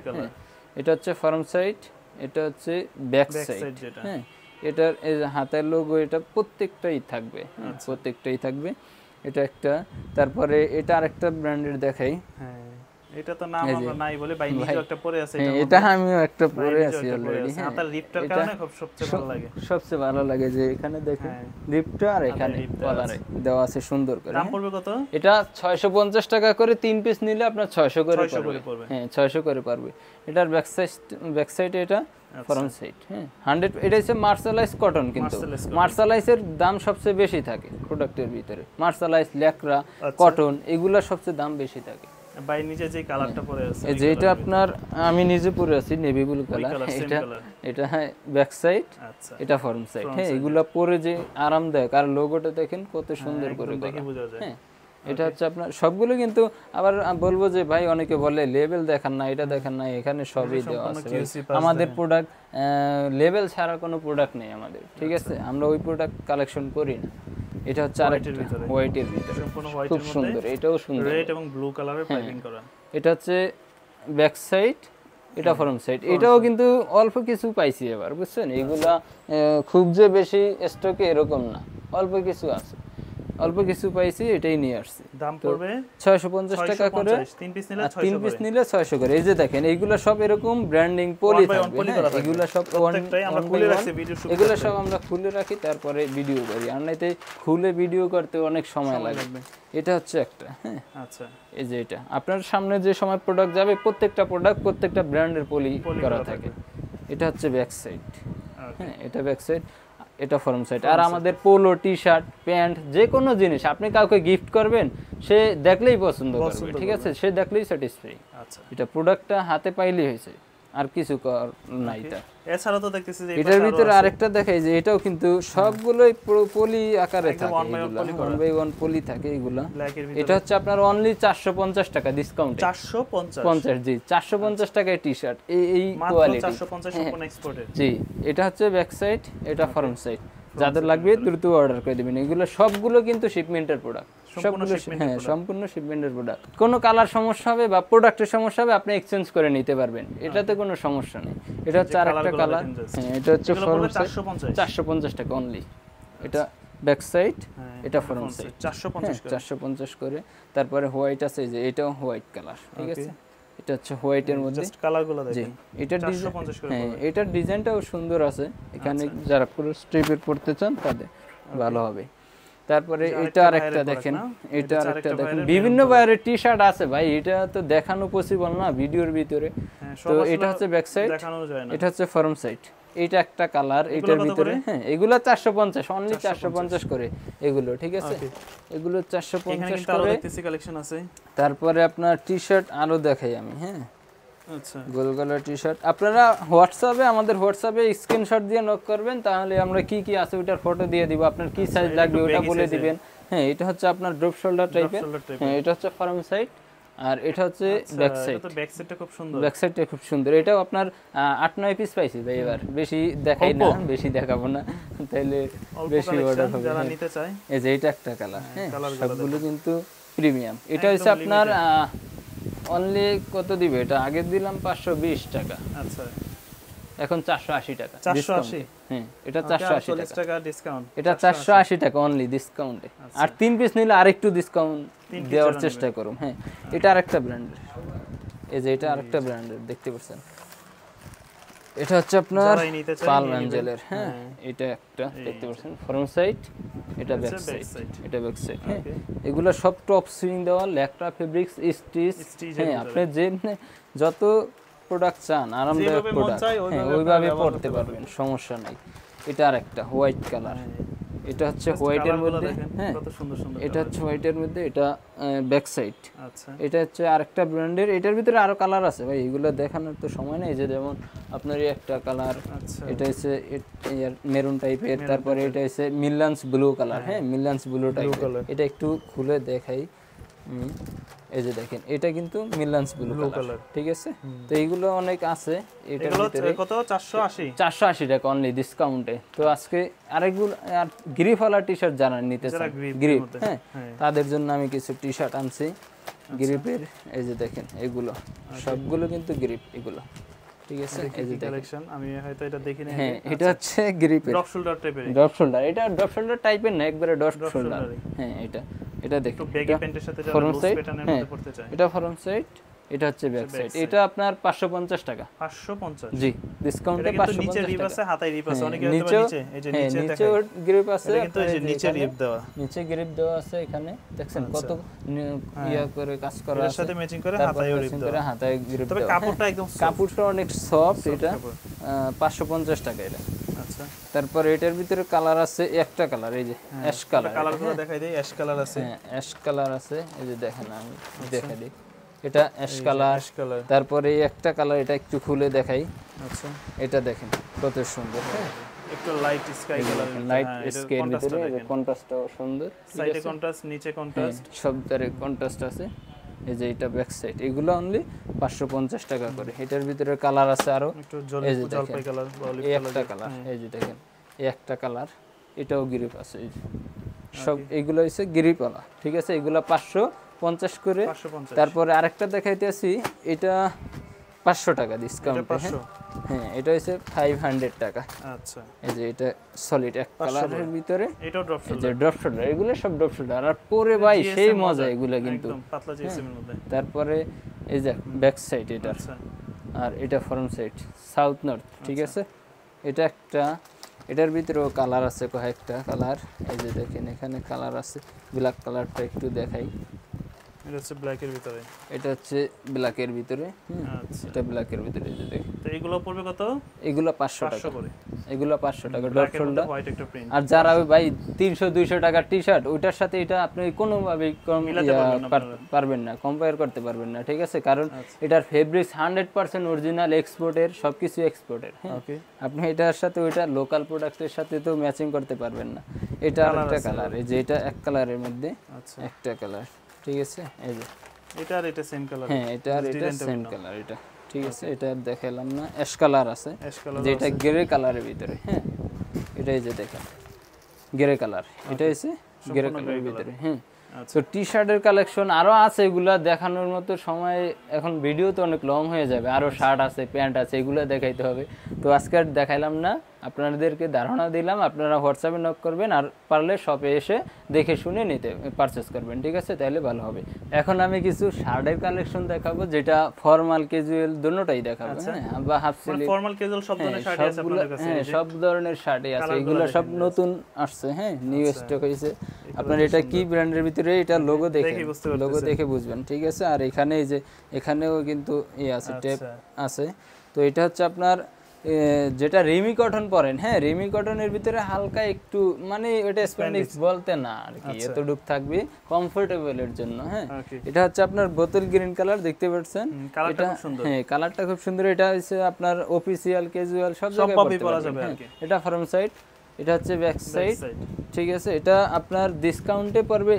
এটা হচ্ছে ফরম সাইড, এটা হচ্ছে ব্যাক সাইড। হ্যাঁ, এটার এই হাতের লোগো এটা প্রত্যেকটাই থাকবে। হ্যাঁ, প্রত্যেকটাই থাকবে। এটা একটা, তারপরে এটা আরেকটা ব্র্যান্ডের দেখাই। হ্যাঁ, এটা তো নাম আমরা নাই বলে ভাই নিজে একটা পরে আছে। এটা আমিও একটা পরে আছি অলরেডি। হ্যাঁ, হাতের রিপটার কারণে খুব সবচেয়ে ভালো লাগে। সবচেয়ে ভালো লাগে যে এখানে দেখেন রিপটা, আর এখানে কলারে দেওয়া আছে সুন্দর করে। দাম পড়বে কত? এটা 650 টাকা করে 3 পিস নিলে আপনার 600 করে পড়বে। হ্যাঁ, 600 করে পারবে। এটার ব্যাক সাইড এটা ফরম সাইড। হ্যাঁ, 100 এটা হচ্ছে মার্শালাইজ কটন, কিন্তু মার্শালাইজের দাম সবচেয়ে বেশি থাকে প্রোডাক্টের ভিতরে। মার্শালাইজ, ল্যাকরা, কটন এগুলা সবচেয়ে দাম বেশি থাকে। ভাই নিজে যে কালারটা পরে আছে, এই যে এটা আপনার আমি নিজে পরে আছি নেভি ব্লু কালার। এটা হ্যাঁ ব্যাক সাইড, এটা ফরম সাইড। হ্যাঁ, এগুলা পরে যে আরামদায়ক, আর লোগোটা দেখেন কত সুন্দর করে দেখে বোঝা যায়। হ্যাঁ, এটা হচ্ছে আপনার সবগুলো কিন্তু আবার বলবো যে ভাই অনেকে বলে লেবেল দেখান না, এটা দেখান না, এখানে সবই দেওয়া আছে। আমাদের প্রোডাক্ট লেবেল ছাড়া কোনো প্রোডাক্ট নেই আমাদের, ঠিক আছে? আমরা ওই প্রোডাক্ট কালেকশন করি না। এটা হচ্ছে আরেকটা হোয়াইটের ভিতরে, সম্পূর্ণ হোয়াইটের মধ্যে, খুব সুন্দর। এটাও সুন্দর, রেড এবং ব্লু কালারের পাইপিং করা। এটা হচ্ছে ব্যাক সাইড, এটা ফরম সাইড। এটাও কিন্তু অল্প কিছু পাইছি এবার, বুঝছেন? এগুলা খুব যে বেশি স্টকে এরকম না, অল্প কিছু আছে, অল্প কিছু পাইছি, এটাই নিয়ে আসছি। দাম পড়বে 650 টাকা করে, 3 পিস নিলে 600 করে। এই যে দেখেন এইগুলা সব এরকম ব্র্যান্ডিং পলি থাকবে, এগুলা সব আমরা খুলে রাখছি, এগুলা সব আমরা খুলে রাখি, তারপরে ভিডিও করি। আর নাইতে খুলে ভিডিও করতে অনেক সময় লাগবে। এটা হচ্ছে একটা, হ্যাঁ আচ্ছা, এই যে এটা আপনার সামনে যে সময় প্রোডাক্ট যাবে, প্রত্যেকটা প্রোডাক্ট প্রত্যেকটা ব্র্যান্ডের পলি করা থাকে। এটা হচ্ছে ব্যাক সাইড, হ্যাঁ এটা ব্যাক সাইড, এটা ফরম সাইড। আর আমাদের পোলো, টি শার্ট, প্যান্ট, যে কোনো জিনিস আপনি কাউকে গিফট করবেন, সে দেখলেই পছন্দ করবে, ঠিক আছে? সে দেখলেই স্যাটিসফাই। আচ্ছা, এটা প্রোডাক্টটা হাতে পাইলেই হয়েছে, আর কিছু নাই। এছাড়া তো দেখতেছি যে এটার ভিতরে আরেকটা দেখাই, যে এটাও কিন্তু সবগুলোই পলি আকারে থাকে, এগুলো 1 বাই 1 পলি থাকে এগুলো। এটা হচ্ছে আপনার অনলি 450 টাকা ডিসকাউন্ট। 450, জি 450 টাকায় টি শার্ট, এই কোয়ালিটি 450 সম্পূর্ণ এক্সপোর্টেড। জি, এটা হচ্ছে ব্যাক সাইড, এটা ফরম সাইড। যাদের লাগবে দ্রুত অর্ডার করে দিবেন। এগুলো সবগুলো কিন্তু শিপমেন্টের প্রোডাক্ট, সবগুলো হ্যাঁ সম্পূর্ণ শিপমেন্টের প্রোডাক্ট। কোনো কালার সমস্যা হবে বা প্রোডাক্টের সমস্যা হবে, আপনি এক্সচেঞ্জ করে নিতে পারবেন, এটাতে কোনো সমস্যা নেই। এটা হচ্ছে আরেকটা কালার, হ্যাঁ এটা হচ্ছে ফরম সাইড 450 টাকা অনলি। এটা ব্যাক সাইড, এটা ফরম সাইড 450 করে। তারপরে হোয়াইট আছে, যে এটাও হোয়াইট কালার, ঠিক আছে? এটা হচ্ছে হোয়াইটের মধ্যে, জাস্ট কালারগুলো দেখেন। এটা 450 করে। হ্যাঁ, এটার ডিজাইনটাও সুন্দর আছে, এখানে যারা পুরো স্ট্রিপের পড়তে চান তাদের ভালো হবে। তারপরে এটা আরেকটা দেখেন, এটা আরেকটা দেখেন, বিভিন্ন বাইরের টি শার্ট আছে ভাই, এটা তো দেখানো পসিবল না ভিডিওর ভিতরে। তো এটা হচ্ছে ব্যাক সাইড, এটা হচ্ছে ফরম সাইড। এটা একটা কালার, এটার ভিতরে হ্যাঁ এগুলো 450, অনলি 450 করে এগুলো, ঠিক আছে? এগুলো 450 করে কালেকশন আছে। তারপরে আপনার টি শার্ট আরো দেখাই আমি, হ্যাঁ আচ্ছা, গোল গলার টি শার্ট। আপনারা হোয়াটসঅ্যাপে, আমাদের হোয়াটসঅ্যাপে স্ক্রিনশট দিয়ে নক করবেন, তাহলে আমরা কি কি আছে ওটার ফটো দিয়ে দিব। আপনার কি সাইজ লাগবে ওটা বলে দিবেন, হ্যাঁ এটা হচ্ছে আপনার ড্রপ শোল্ডার টাইপের। হ্যাঁ এটা হচ্ছে ফ্রন্ট সাইড আর এটা হচ্ছে ব্যাক সাইড। এটা তো ব্যাক সাইডটা খুব সুন্দর, ব্যাক সাইডটা খুব সুন্দর। এটাও আপনার 8-9 পিস পাইছি ভাই, এবার বেশি দেখাই না, বেশি দেখাবো না তাইলে বেশি অর্ডার হবে। যারা নিতে চায় এই যে এটা একটা কালার, হ্যাঁ সবগুলো কিন্তু প্রিমিয়াম। এটা হচ্ছে আপনার অনলি কত দিবে, এটা আগে দিলাম 520 টাকা, আচ্ছা এখন 480 টাকা। 480? হ্যাঁ এটা 480 টাকা ডিসকাউন্ট, এটা 480 টাকা অনলি ডিসকাউন্টে। আর 3 পিস নিলে আরেকটু ডিসকাউন্ট দেওয়ার চেষ্টা করুম। হ্যাঁ এটা আরেকটা ব্র্যান্ডের, এই যে এটা আরেকটা ব্র্যান্ডের দেখতে পাচ্ছেন, এটা হচ্ছে আপনার পাল অ্যাঞ্জেলের। হ্যাঁ এটা একটা দেখতে পাচ্ছেন ফ্রন্ট সাইড, এটা ব্যাক সাইড, এটা ব্যাক সাইড। হ্যাঁ এগুলো সব টপ সুইং দেওয়া ল্যাকটা ফেব্রিক্স স্টিচ। হ্যাঁ আপনি যে যত প্রোডাক্ট চান আরামদায়ক প্রোডাক্ট, হ্যাঁ ওইভাবে পড়তে পারবেন, সমস্যা নাই। এটা আরেকটা হোয়াইট কালার, এটা হচ্ছে হোয়াইটের মধ্যে। হ্যাঁ কত সুন্দর সুন্দর, এটা হচ্ছে হোয়াইটের মধ্যে, এটা ব্যাক সাইড। আচ্ছা এটা হচ্ছে আরেকটা ব্র্যান্ডের, এটার ভিতরে আরো কালার আছে ভাই, এগুলো দেখানোর তো সময় নেই। যে যেমন আপনার এই একটা কালার, এটা হচ্ছে মেরুন টাইপের, তারপরে এটা হচ্ছে মিলান্স ব্লু কালার। হ্যাঁ মিলান্স ব্লু টাইপের, এটা একটু খুলে দেখাই। এই যে দেখেন এটা কিন্তু মিলান্স ব্লু কালার, ঠিক আছে। তো এইগুলো অনেক আছে। এটার ভিতরে কত 480 টাকা অনলি ডিসকাউন্টে। তো আজকে আরেকগুলো আর গ্রিপওয়ালা টি-শার্ট যারা নিতে চান, গ্রিপ, হ্যাঁ তাদের জন্য আমি কিছু টি-শার্ট আনছি গ্রিপের। এই যে দেখেন এগুলো সবগুলো কিন্তু গ্রিপ, এগুলো ঠিক আছে। এই যে কালেকশন আমি হয়তো এটা দেখি না। হ্যাঁ এটা হচ্ছে গ্রিপের ড্রপ শোল্ডার টাইপের, ড্রপ শোল্ডার। এটা ড্রপ শোল্ডার টাইপের না, একবারে ড্রপ শোল্ডার। হ্যাঁ এটা দেখুন ব্যাগি প্যান্টের সাথে যারা লুজ প্যাটার্নের মধ্যে পড়তে চায়, এটা ফ্রন্ট সাইড, এটা হচ্ছে ব্যাক সাইড। এটা আপনার 550 টাকা। 550? জি ডিসকাউন্টে 550 টাকা। নিচে রিপ আছে, হাতায় রিপ আছে, অনেকে হয়তো নিচে, এই যে নিচে দেখেন নিচে গ্রিপ আছে, কিন্তু এই যে নিচে রিপ দেওয়া, নিচে গ্রিপ দেওয়া আছে। এখানে দেখছেন কত ইয়া করে কাজ করা আছে, এর সাথে ম্যাচিং করে হাতায়ও রিপ দেওয়া, হাতায় গ্রিপ দেওয়া। তবে কাপড়টা একদম কাপড়টা অনেক সফট। এটা 550 টাকা এটা। আচ্ছা তারপর এটার ভিতরে কালার আছে, একটা কালার এই যে অ্যাশ কালার। কালারগুলো দেখাই দেই, অ্যাশ কালার আছে। হ্যাঁ অ্যাশ কালার আছে, এই যে দেখেন আমি দেখাই দিই, এটা অ্যাশ কালার। তারপরে এই একটা কালার, এটা একটু খুলে দেখাই। আচ্ছা এটা দেখেন কত সুন্দর, হ্যাঁ একটু লাইট স্কাই কালার, লাইট স্কাইয়ের ভিতরে কন্ট্রাস্টটাও সুন্দর, সাইডে কন্ট্রাস্ট, নিচে কন্ট্রাস্ট, সব ধারে কন্ট্রাস্ট আছে। এই যে এটা ব্যাক সাইড, এগুলো অনলি 550 টাকা করে। এটার ভিতরে কালার আছে আরো, একটু জলপাই কালার, এই একটা কালার, এই যে দেখেন এই একটা কালার, এটাও গ্রিপ আছে। এই সব এগুলো হচ্ছে গ্রিপওয়ালা, ঠিক আছে। এগুলো 550 করে। তারপরে আরেকটা দেখাইতেছি, এটা 500 টাকা ডিসকাউন্ট। হ্যাঁ এটা হচ্ছে 500 টাকা। আচ্ছা এই যে এটা সলিড এক কালারের ভিতরে, এটাও ড্রপ শোল্ডার। এই যে ড্রপ শোল্ডার, এগুলো সব ড্রপ শোল্ডার। আর পরে ভাই সেই মজা এগুলো কিন্তু, একদম পাতলা জিএসএম এর মধ্যে। তারপরে এই যে ব্যাক সাইড এটা, আর এটা ফ্রন্ট সাইড সাউথ নর্থ, ঠিক আছে। এটা একটা, এটার ভিতরেও কালার আছে কয়েকটা কালার। এই যে দেখেন এখানে কালার আছে, ব্ল্যাক কালারটা একটু দেখাই। এটা হচ্ছে ব্ল্যাকের ভিতরে, এটা হচ্ছে ব্ল্যাকের ভিতরে। আচ্ছা এটা ব্ল্যাকের ভিতরে, এই যে দেখেন। তো এগুলো পড়বে কত? এগুলো 500 টাকা করে। এগুলো 500 টাকা ড্রপ শোল্ডার। হোয়াইট একটা প্রিন্ট। আর যারা ওই ভাই 300-200 টাকার টি-শার্ট, ওইটার সাথে এটা আপনি কোনোভাবে পারবেন না, কম্পেয়ার করতে পারবেন না, ঠিক আছে। কারণ এটার ফেব্রিক্স 100% অরিজিনাল, এক্সপোর্টের, সবকিছু এক্সপোর্টের। ওকে আপনি এটার সাথে ওইটা লোকাল প্রোডাক্টের সাথে তো ম্যাচিং করতে পারবেন না। এটা আরেকটা কালার, এই যে এটা এক কালারের মধ্যে একটা কালার, ঠিক আছে। এই যে এটা আর এটা সেম কালার। হ্যাঁ এটা আর এটা সেম কালার, এটা ঠিক আছে। এটা দেখাইলাম না, অ্যাশ কালার আছে, যেটা গ্রে কালারের ভিতরে। হ্যাঁ এটা এই যে দেখেন গ্রে কালার, এটা হচ্ছে গ্রে কালারের ভিতরে। হ্যাঁ তো টি-শার্টের কালেকশন আরো আছে, এগুলা দেখানোর মতো সময় এখন, ভিডিও তো অনেক লং হয়ে যাবে। আরো শার্ট আছে, প্যান্ট আছে, এগুলো দেখাইতে হবে। তো আজকে আর দেখাইলাম না, আপনাদেরকে ধারণা দিলাম। আপনারা হোয়াটসঅ্যাপে নক করবেন, আর পারলে শপে এসে দেখে শুনে নিতে পারচেস করবেন, ঠিক আছে, তাহলে ভালো হবে। এখন আমি কিছু শার্টের কালেকশন দেখাবো, যেটা ফর্মাল ক্যাজুয়াল দুটোটাই দেখাবো। হ্যাঁ বা হাফ স্লিভ, ফর্মাল ক্যাজুয়াল সব ধরনের শার্ট আছে আপনাদের কাছে। হ্যাঁ সব ধরনের শার্টই আছে, এগুলো সব নতুন আসছে। হ্যাঁ নিউ স্টক হইছে। আপনার এটা কি ব্র্যান্ডের ভিতরে, এটা লোগো দেখে বুঝবেন, ঠিক আছে। আর এখানে এই যে এখানেও কিন্তু আছে, টেপ আছে। তো এটা হচ্ছে আপনার যেটা রিমি কটন পরেন। হ্যাঁ রিমি কটনের ভিতরে হালকা একটু মানে এটা স্প্যান্ডেক্স বলতে না আর কি, এতটুক থাকবে কমফোর্টেবলের জন্য। হ্যাঁ এটা হচ্ছে আপনার বোতল গ্রিন কালার, দেখতে পাচ্ছেন এটা। হ্যাঁ কালারটা খুব সুন্দর। এটা হচ্ছে আপনার অফিসিয়াল, ক্যাজুয়াল সব জায়গায় পরা যাবে। এটা ফ্রন্ট সাইড, এটা হচ্ছে ব্যাক সাইড, ঠিক আছে। এটা আপনার ডিসকাউন্টে পড়বে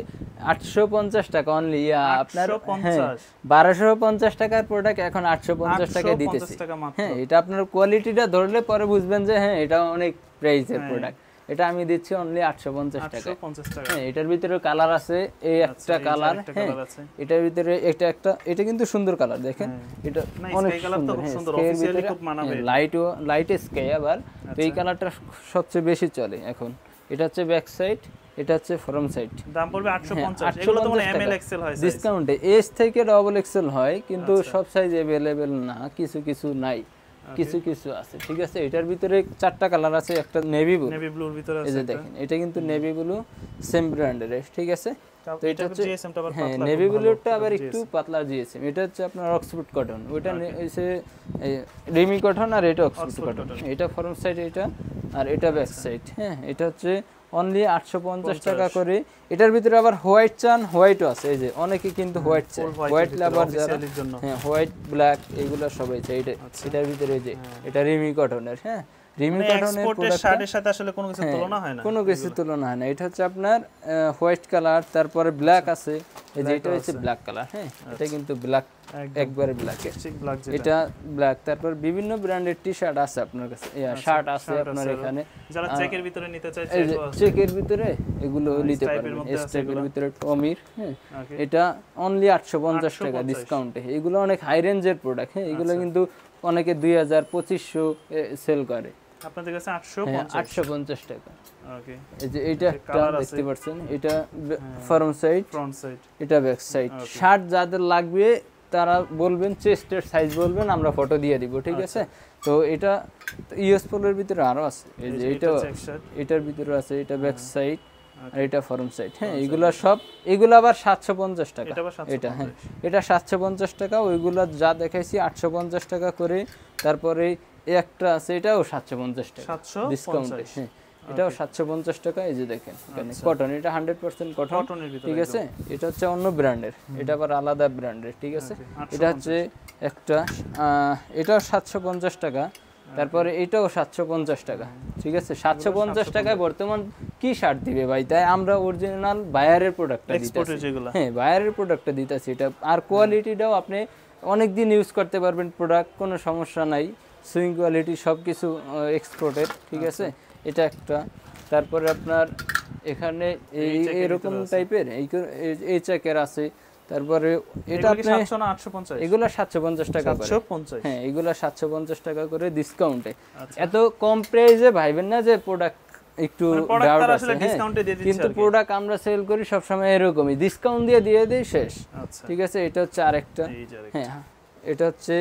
850 টাকা অনলি। আপনার 1250 টাকার প্রোডাক্ট এখন 850 টাকায় দিতেছি। হ্যাঁ, এটা আপনার কোয়ালিটিটা ধরলে পরে বুঝবেন যে হ্যাঁ এটা অনেক প্রাইসের প্রোডাক্ট। এটা আমি দিচ্ছি অনলি 850 টাকা। হ্যাঁ, এটার ভিতরে কালার আছে, এই একটা কালার। হ্যাঁ, এটার ভিতরে এটা কিন্তু সুন্দর কালার, দেখেন এটা অনেক সুন্দর, অফিশিয়ালি খুব মানাবে। লাইট স্কাই আবার, তো এই কালারটা সবচেয়ে বেশি চলে এখন। এটা হচ্ছে ব্যাক সাইড, এটা হচ্ছে ফ্রন্ট সাইড। দাম পড়বে 850। এগুলো তো মানে এমএল এক্সেল হয় সাইজ, ডিসকাউন্টে এস থেকে ডাবল এক্সেল হয়, কিন্তু সব সাইজ अवेलेबल না, কিছু নাই, কিছু আছে, ঠিক আছে। এটার ভিতরে 4টা কালার আছে, একটা নেভি ব্লুর ভিতরে আছে, এই যে দেখেন এটা কিন্তু নেভি ব্লু সেম ব্র্যান্ডের, ঠিক আছে। তো এটা হচ্ছে জিএসএমটা আবার পাতলা, নেভি ব্লুটা আবার একটু পাতলা জিএসএম। এটা হচ্ছে আপনার অক্সফোর্ড কটন, ওইটা এসে রিমি কটন, আর এটা অক্সফোর্ড কটন। এটা ফ্রন্ট সাইড, এটা আর এটা ব্যাক সাইড। হ্যাঁ, এটা হচ্ছে অনলি 850 টাকা করে। এটার ভিতরে আবার হোয়াইট চান, হোয়াইটও আছে, এই যে অনেকে কিন্তু হোয়াইট চাই, হোয়াইট লাভার যারা, হ্যাঁ হোয়াইট ব্ল্যাক এগুলো সবাই চাই। এটার ভিতরে যে এটা রিমি কটনের, হ্যাঁ রিমি কটনের প্রোডাক্ট, শার্টের সাথে আসলে কোনো কিছু তুলনা হয় না, কোনো কিছু তুলনা হয় না। এটা হচ্ছে আপনার হোয়াইট কালার, তারপরে ব্ল্যাক আছে, এই যে এটা হচ্ছে ব্ল্যাক কালার। হ্যাঁ, এটা কিন্তু ব্ল্যাক, একবারে ব্ল্যাক, এটা ব্ল্যাক। তারপর বিভিন্ন ব্র্যান্ডের টি-শার্ট আছে আপনার কাছে, শার্ট আছে আপনার এখানে, যারা চেকের ভিতরে নিতে চায়, চেকের ভিতরে এগুলো নিতে পারবেন। স্টেপের ভিতরে টমির, হ্যাঁ এটা অনলি 850 টাকা ডিসকাউন্টে। এগুলো অনেক হাই রেঞ্জের প্রোডাক্ট। হ্যাঁ, এগুলো কিন্তু অনেকে 2000-2500 সেল করে, আপনাদের কাছে 850 টাকা। ওকে, এই যে এটা একটা দেখতে পাচ্ছেন, এটা ফ্রন্ট সাইড, এটা ব্যাক সাইড। শার্ট যাদের লাগবে তারা বলবেন, চেস্টের সাইজ বলবেন, আমরা ফটো দিয়ে দিব, ঠিক আছে। তো এটা ইউএস পোলোর ভিতরে আরো আছে, এই যে এটার ভিতরে আছে, এটা ব্যাক সাইড আর এটা ফ্রন্ট সাইড। হ্যাঁ, এগুলো আবার 750 টাকা। এটা হ্যাঁ, এটা 750 টাকা। ওইগুলো যা দেখাইছি 850 টাকা করে। তারপরে একটা আছে, এটাও 750 টাকা ডিসকাউন্টে। হ্যাঁ, এটাও 750 টাকা। এই যে দেখেন এখানে কটন, এটা 100% কটন, ঠিক আছে। এটা হচ্ছে অন্য ব্র্যান্ডের, এটা আবার আলাদা ব্র্যান্ডের, ঠিক আছে। এটা হচ্ছে একটা, এটাও 750 টাকা। তারপরে এটাও 750 টাকা, ঠিক আছে। 750 টাকায় বর্তমান কি শার্ট দিবে ভাই? তাই আমরা অরিজিনাল বায়ারের প্রোডাক্টটা দিতেছি। হ্যাঁ, বায়ারের প্রোডাক্টটা দিতেছি এটা, আর কোয়ালিটিটাও আপনি অনেক দিন ইউজ করতে পারবেন প্রোডাক্ট, কোনো সমস্যা নাই। সুইং কোয়ালিটি সব কিছু এক্সপোর্টের, ঠিক আছে। এটা একটা। তারপরে আপনার এখানে এরকম টাইপের এই চেকের আছে। তারপরে এটা আপনি এগুলা 750 টাকা করে। হ্যাঁ, এগুলা 750 টাকা করে ডিসকাউন্টে। এত কম প্রাইসে ভাইবেন না যে প্রোডাক্ট একটু ডাউট আছে, কিন্তু প্রোডাক্ট আমরা সেল করি সবসময় এরকমই, ডিসকাউন্ট দিয়ে দেই শেষ, ঠিক আছে। এটা হচ্ছে আরেকটা। হ্যাঁ, এটা হচ্ছে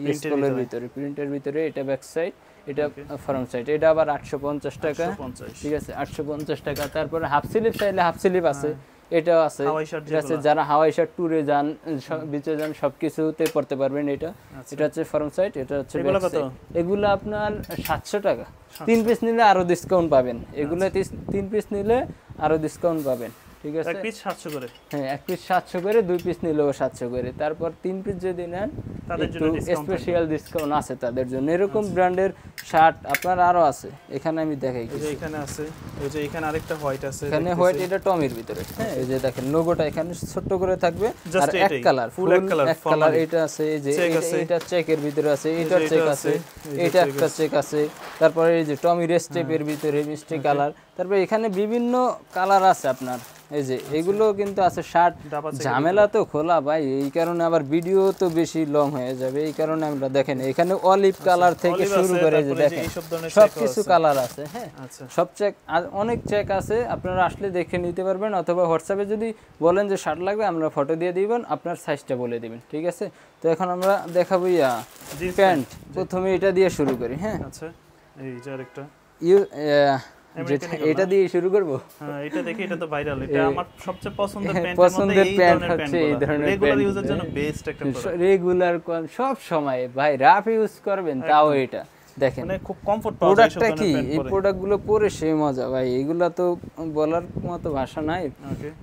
ইউএসপোলের ভিতরে, প্রিন্টের ভিতরে, এটা ব্যাক সাইড, এটা ফ্রন্ট সাইড। এটা আবার 850 টাকা, ঠিক আছে, 850 টাকা। তারপরে হাফ স্লিভ চাইলে হাফ স্লিভ আছে, এটাও আছে, ঠিক আছে। যারা হাওয়াই শার্ট ট্যুরে যান, বিচে যান, সবকিছুতে পড়তে পারবেন। এটা হচ্ছে ফ্রন্ট সাইড, এটা হচ্ছে ব্যাক সাইড। এগুলো আপনার 700 টাকা। 3 পিস নিলে আরো ডিসকাউন্ট পাবেন। এগুলো 3 পিস নিলে আরো ডিসকাউন্ট পাবেন, ঠিক আছে। এক পিস 700 করে। হ্যাঁ, এক পিস 700 করে, 2 পিস নিলেও 700 করে। তারপর 3 পিস যদি নেন তাদের জন্য স্পেশাল ডিসকাউন্ট আছে তাদের জন্য। এরকম ব্র্যান্ডের শার্ট আপনার আরো আছে, এখানে আমি দেখাই। এই যে এখানে আছে, এই যে এখানে আরেকটা হোয়াইট আছে, এখানে হোয়াইট, এটা টমির ভিতরে। হ্যাঁ, এই যে দেখেন লোগোটা এখানে ছোট করে থাকবে, আর এক কালার, ফুল এক কালার। এটা আছে, এই যে এটা চেকের ভিতরে আছে, এটা চেক আছে, এটা একটা চেক আছে। তারপরে এই যে টমির স্টেপের ভিতরে মিষ্টি কালার। তারপর এখানে বিভিন্ন কালার আছে আপনার, এই যে এগুলো কিন্তু আছে। শার্ট ঝামেলা তো খোলা ভাই, এই কারণে আবার ভিডিও তো বেশি লং হয়ে যাবে, এই কারণে আমরা দেখেন এখানে অলিভ কালার থেকে শুরু করে যে দেখেন সবকিছু কালার আছে। হ্যাঁ, সব চেক, অনেক চেক আছে, আপনারা আসলে দেখে নিতে পারবেন। অথবা হোয়াটসঅ্যাপে যদি বলেন যে শার্ট লাগবে, আমরা ফটো দিয়ে দিবেন, আপনার সাইজটা বলে দিবেন, ঠিক আছে। তো এখন আমরা দেখাবো প্যান্ট। প্রথমে এটা দিয়ে শুরু করি। হ্যাঁ, আচ্ছা, এই যে আরেকটা এটা দিয়ে শুরু করব। হ্যাঁ, এটা দেখি, এটা তো ভাইরাল, এটা আমার সবচেয়ে পছন্দের প্যান্ট হচ্ছে এই ধরনের রেগুলার ইউজের জন্য বেস্ট একটা প্রোডাক্ট। রেগুলার সব সময় ভাই রাফ ইউজ করবেন, তাও এটা দেখেন মানে খুব কমফর্ট পাওয়া যায়। প্রোডাক্টটা কি, এই প্রোডাক্টগুলো পরে সেই মজা ভাই, এগুলা তো বলার মতো ভাষা নাই।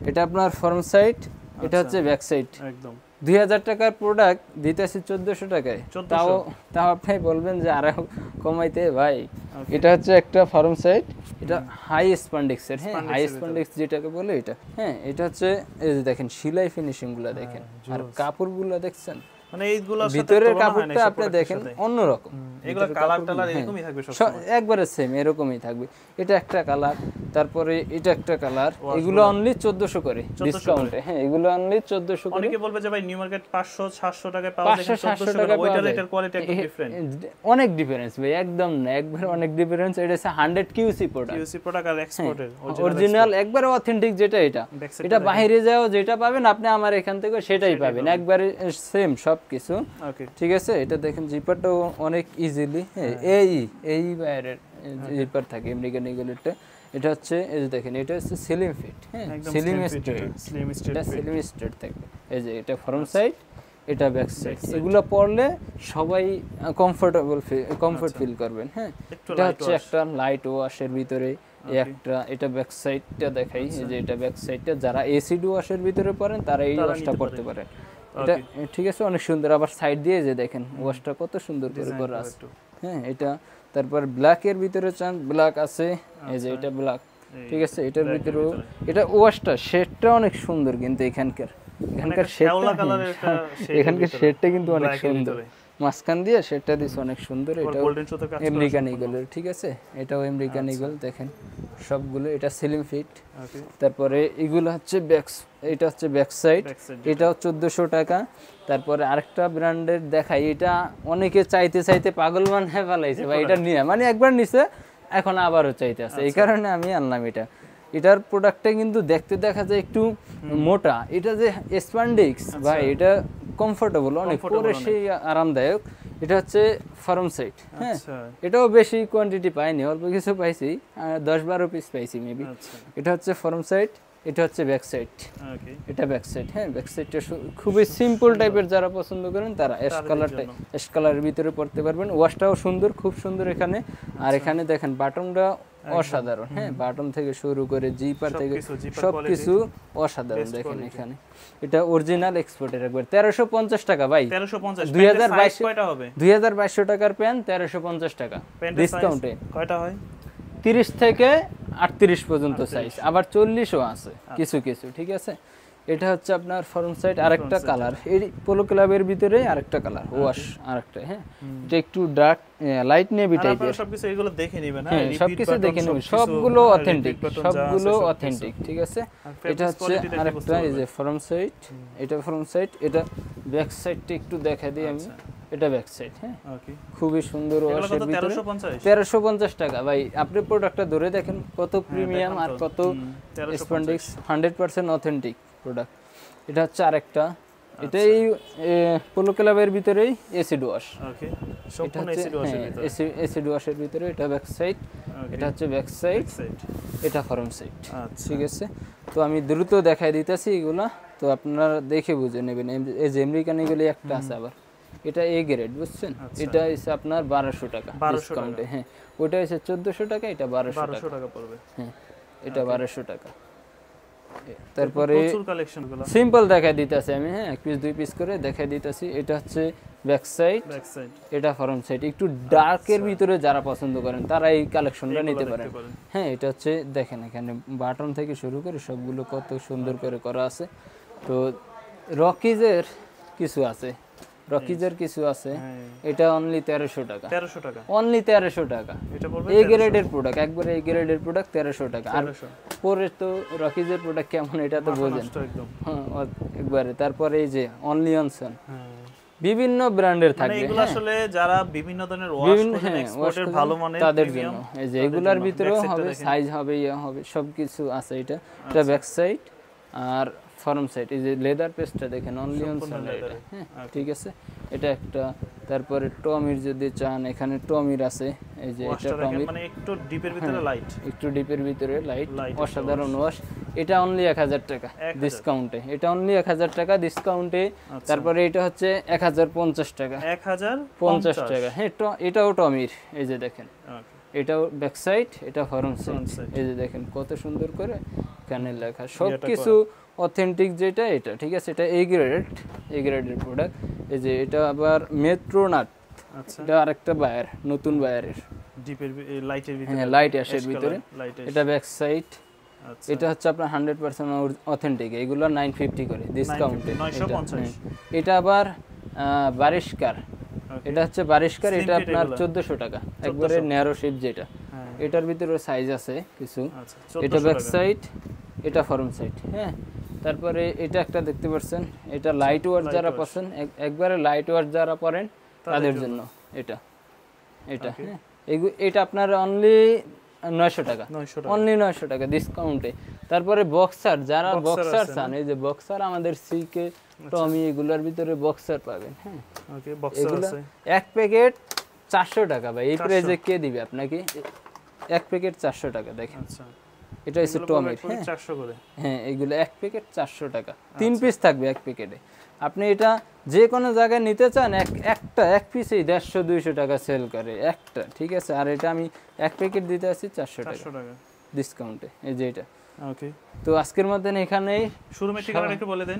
এটা আপনার ফ্রন্ট সাইড, এটা হচ্ছে ব্যাক সাইড। একদম 2000 টাকার প্রোডাক্ট দিতেছি 1400 টাকায়, তাও আপনি বলবেন যে আরো কমাইতে ভাই। এটা হচ্ছে একটা ফর্ম সাইট, এটা হাই স্প্যান্ডেক্সের, হ্যাঁ হাই স্প্যান্ডেক্স যেটাকে বলে এটা, হ্যাঁ এটা হচ্ছে এই যে দেখেন সেলাই ফিনিশিং গুলো দেখেন, আর কাপড়গুলো দেখছেন, মানে এইগুলোর সাথে ভিতরের কাপড়টা আপনি দেখেন অন্যরকম, এগুলা কালার টালার এরকমই থাকবে সব একবারে সেম এরকমই থাকবে। এটা একটা কালার, তারপরে এটা একটা কালার, এগুলো অনলি 1400 করে ডিসকাউন্টে, হ্যাঁ এগুলো অনলি 1400 করে। অনেকে বলবে যে ভাই নিউ মার্কেট 500 700 টাকায় পাওয়া যায়, 1400 টাকা, ওইটার রেটের কোয়ালিটি একদম ডিফারেন্ট, অনেক ডিফারেন্স ভাই, একদম না একবার অনেক ডিফারেন্স। এটা হচ্ছে 100 কিউসি প্রোডাক্ট, কিউসি প্রোডাক্ট আর এক্সপোর্টের অরিজিনাল একবারে অথেন্টিক যেটা, এটা বাইরে যাও যেটা পাবেন আপনি আমার এখান থেকে সেটাই পাবেন, একবারে সেম সবকিছু। ঠিক আছে, এটা দেখেন জিপারটাও অনেক ইজিলি, এই বাইরের জিপার থাকে আমেরিকান ইগলেরটা। এটা হচ্ছে এই যে দেখেন, এটা হচ্ছে স্লিম ফিট, হ্যাঁ স্লিম স্ট্রেট থাকবে। এই যে এটা ফ্রন্ট সাইড, এটা ব্যাক সাইড, এগুলো পরলে সবাই কমফর্ট ফিল করবেন, হ্যাঁ। এটা হচ্ছে একটা লাইট ওয়াশের ভিতরে একটা, এটা ব্যাক সাইডটা দেখাই, এই যে এটা ব্যাক সাইডটা, যারা এসিড ওয়াশের ভিতরে পরেন তারা এই ওয়াশটা পড়তে পারেন। এটা ঠিক আছে, অনেক সুন্দর। আবার সাইড দিয়ে যে দেখেন ওয়াশটা কত সুন্দর করে করা আছে, হ্যাঁ এটা। তারপর ব্ল্যাক এর ভিতরে চান, ব্ল্যাক আছে, এই যে এটা ব্ল্যাক, ঠিক আছে। এটার ভিতরে এটা ওয়াশটা শেডটা অনেক সুন্দর, কিন্তু এখানকার শেডটা কিন্তু অনেক সুন্দর, মাঝখান দিয়ে শেডটা দিছে অনেক সুন্দর। এটা আমেরিকান ইগলের, ঠিক আছে, এটাও আমেরিকান ইগল দেখেন সবগুলো। এটা স্লিম ফিট। তারপরে এগুলো হচ্ছে এটা হচ্ছে ব্যাক সাইড, এটাও 1400 টাকা। তারপরে আরেকটা ব্র্যান্ডের দেখাই, এটা অনেকে চাইতে পাগল বানায় ফেলাইছে ভাই, এটা নিয়ে মানে একবার নিছে এখন আবারও চাইতে আছে, এই কারণে আমি আনলাম এটা। এটার প্রোডাক্টটা কিন্তু দেখতে দেখা যায় একটু মোটা, এটা যে স্প্যান্ডেক্স ভাই, এটা কমফোর্টেবল অনেক, পরে সেই আরামদায়ক। এটা হচ্ছে ফর্ম সাইড, হ্যাঁ এটাও বেশি কোয়ান্টিটি পাইনি, অল্প কিছু পাইছি, 10-12 পিস পাইছি মেবি। এটা হচ্ছে ফর্ম সাইড, এটা হচ্ছে ব্যাক সাইড, এটা ব্যাক সাইড, হ্যাঁ ব্যাক সাইডটা খুবই সিম্পল টাইপের, যারা পছন্দ করেন তারা অ্যাশ কালারের ভিতরে পড়তে পারবেন। ওয়াশটাও সুন্দর, খুব সুন্দর এখানে। আর এখানে দেখেন বাটনটা অসাধারণ, হ্যাঁ বাটন থেকে শুরু করে জিপার থেকে সবকিছু অসাধারণ দেখেন এখানে। এটা অরিজিনাল এক্সপোর্টের একবার 1350 টাকা ভাই, 2022 কয়টা হবে, 2200 টাকার প্যান 1350 টাকা ডিসকাউন্টে। কয়টা হয়? 30 থেকে 38 পর্যন্ত সাইজ, আবার 40ও আছে কিছু, ঠিক আছে। এটা হচ্ছে আপনার ফ্রন্ট সাইড, আরেকটা কালার, এই পোলো ক্লাবের ভিতরে আরেকটা কালার ওয়াশ, আরেকটা, হ্যাঁ এটা একটু ডার্ক লাইট নেভি টাইপের। সবকিছু এগুলো দেখে নেবেন, হ্যাঁ সবকিছু দেখে নেবেন, সবগুলো অথেন্টিক, ঠিক আছে। এটা হচ্ছে আরেকটা, এই যে ফ্রন্ট সাইড, এটা ফ্রন্ট সাইড, এটা ব্যাক সাইডটা একটু দেখা দিই আমি। এটা ব্যাক সাইড, হ্যাঁ খুবই সুন্দর ওয়াশের ভিতরে 1350 টাকা ভাই। আপনি প্রোডাক্টটা ধরে দেখেন কত প্রিমিয়াম আর কত স্প্যান্ডেক্স, 100% অথেন্টিক প্রোডাক্ট। এটা হচ্ছে আরেকটা, এটা এই পোলো ক্লাবের ভিতরেই এসিড ওয়াশ, সম্পূর্ণ এসিড ওয়াশের ভিতরে। এটা ব্যাক সাইড, এটা হচ্ছে ব্যাক সাইড, এটা ফ্রন্ট সাইড, ঠিক আছে। তো আমি দ্রুত দেখাই দিতেছি এগুলা, তো আপনারা দেখে বুঝে নেবেন। এই যে আমেরিকান এগুলো একটা আছে আবার, এটা এ গ্রেড, বুঝছেন, এটা হচ্ছে আপনার 1200 টাকা ডিসকাউন্টে, হ্যাঁ ওটা হচ্ছে 1400 টাকা, এটা 1200 টাকা পড়বে, হ্যাঁ এটা 1200 টাকা। তারপরে সিম্পল দেখাই দিতেছি আমি, হ্যাঁ এক পিস 2 পিস করে দেখাই দিতেছি। এটা হচ্ছে ব্যাক সাইড, এটা ফ্রন্ট সাইড। একটু ডার্কের ভিতরে যারা পছন্দ করেন তারা এই কালেকশনটা নিতে পারেন, হ্যাঁ এটা হচ্ছে দেখেন এখানে বাটন থেকে শুরু করে সবগুলো কত সুন্দর করে করা আছে। তো রকিজের কিছু আছে, এটা অনলি 1300 টাকা, অনলি 1300 টাকা। এই গ্রেডের প্রোডাক্ট, একবারে এই গ্রেডের প্রোডাক্ট 1300 টাকা। আর পরে তো রকিজের প্রোডাক্ট কেমন এটা তো বোঝেন, হ্যাঁ একবারে। তারপরে এই যে অনলি অনসন, বিভিন্ন ব্র্যান্ডের থাকবে, এগুলো আসলে যারা বিভিন্ন ধরনের ওয়াশ করেন এক্সপোর্টের ভালো মানের তাদের জন্য। এই যে এগুলার ভিতরেও হবে, সাইজ হবে, হবে সবকিছু আছে। এটা ব্যাক সাইড আর ফর্ম সাইড। এই যে লেদার পেস্টটা দেখেন, অনলি অনসন, হ্যাঁ ঠিক আছে। এটা একটা। তারপরে টমির যদি চান, এখানে টমির আছে, এই যে এটা টমির, মানে একটু ডিপের ভিতরে লাইট, একটু ডিপের ভিতরে লাইট, অসাধারণ ওয়াশ। এটা অনলি 1000 টাকা ডিসকাউন্টে, এটা অনলি 1000 টাকা ডিসকাউন্টে। তারপরে এটা হচ্ছে 1050 টাকা, 1050 টাকা, হ্যাঁ এটাও টমির। এই যে দেখেন, এটাও ব্যাক সাইড, এটা ফ্রন্ট সাইড। এই যে দেখেন কত সুন্দর করে এখানে লেখা, সবকিছু অথেন্টিক যেটা এটা, ঠিক আছে, এটা এ গ্রেডের প্রোডাক্ট। এই যে এটা আবার মেট্রোনাট, আচ্ছা এটা আরেকটা বায়ার, নতুন বায়ারের, ডিপের লাইটের ভিতরে, হ্যাঁ লাইট অ্যাশের ভিতরে, এটা ব্যাক সাইড। আচ্ছা এটা হচ্ছে আপনার 100% অথেন্টিক, এগুলো 950 করে ডিসকাউন্টে। 950। এটা আবার বারিশকার, এটা হচ্ছে বারিশকার, এটা আপনার 1400 টাকা, একবারে ন্যারো শেপ যেটা। এটার ভিতরে সাইজ আছে কিছু, এটা ব্যাক সাইড, এটা ফরম সাইড। হ্যাঁ, তারপরে এটা একটা দেখতে পাচ্ছেন, এটা লাইট ওয়াশ যারা পছন্দ, একবারে লাইট ওয়াশ যারা পরেন তাদের জন্য এটা, হ্যাঁ এটা আপনার অনলি 900 টাকা, অনলি 900 টাকা ডিসকাউন্টে। তারপরে বক্সার, যারা বক্সার চান, এই যে বক্সার আমাদের সিকে টমি এগুলোর ভিতরে বক্সার পাবেন। হ্যাঁ ওকে, বক্সার আছে, এক প্যাকেট 400 টাকা ভাই, এই প্রাইসে কে দিবে আপনাকে? এক প্যাকেট 400 টাকা, দেখেন। আচ্ছা, এটা হচ্ছে টমি, 400 করে। হ্যাঁ, এগুলো এক প্যাকেট 400 টাকা, 3 পিস থাকবে এক প্যাকেটে। আপনি এটা যে কোনো জায়গায় নিতে চান, এক পিসেই 150-200 টাকা সেল করে একটা, ঠিক আছে। আর এটা আমি এক প্যাকেট দিতে আছি 400 টাকা ডিসকাউন্টে, এই যে এটা। ওকে, তো আজকের মধ্যে এখানেই শোরুমের ঠিকানাটা একটু বলে দেন।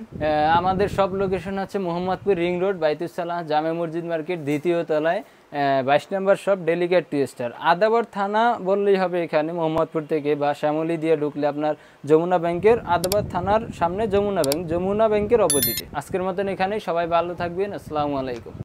আমাদের সব লোকেশন হচ্ছে Mohammadpur ring road, Baitus Salah Jame Masjid market, দ্বিতীয় তলায়, 22 নম্বর shop, delicate two star. Adabor থানা বললেই হবে এখানে, মোহাম্মদপুর থেকে বা শ্যামলী দিয়ে ঢুকলে আপনার যমুনা ব্যাংকের, আদাবর থানার সামনে যমুনা ব্যাংকের অপোজিটে। আজকের মতন এখানেই, সবাই ভালো থাকবেন, আসসালামু আলাইকুম।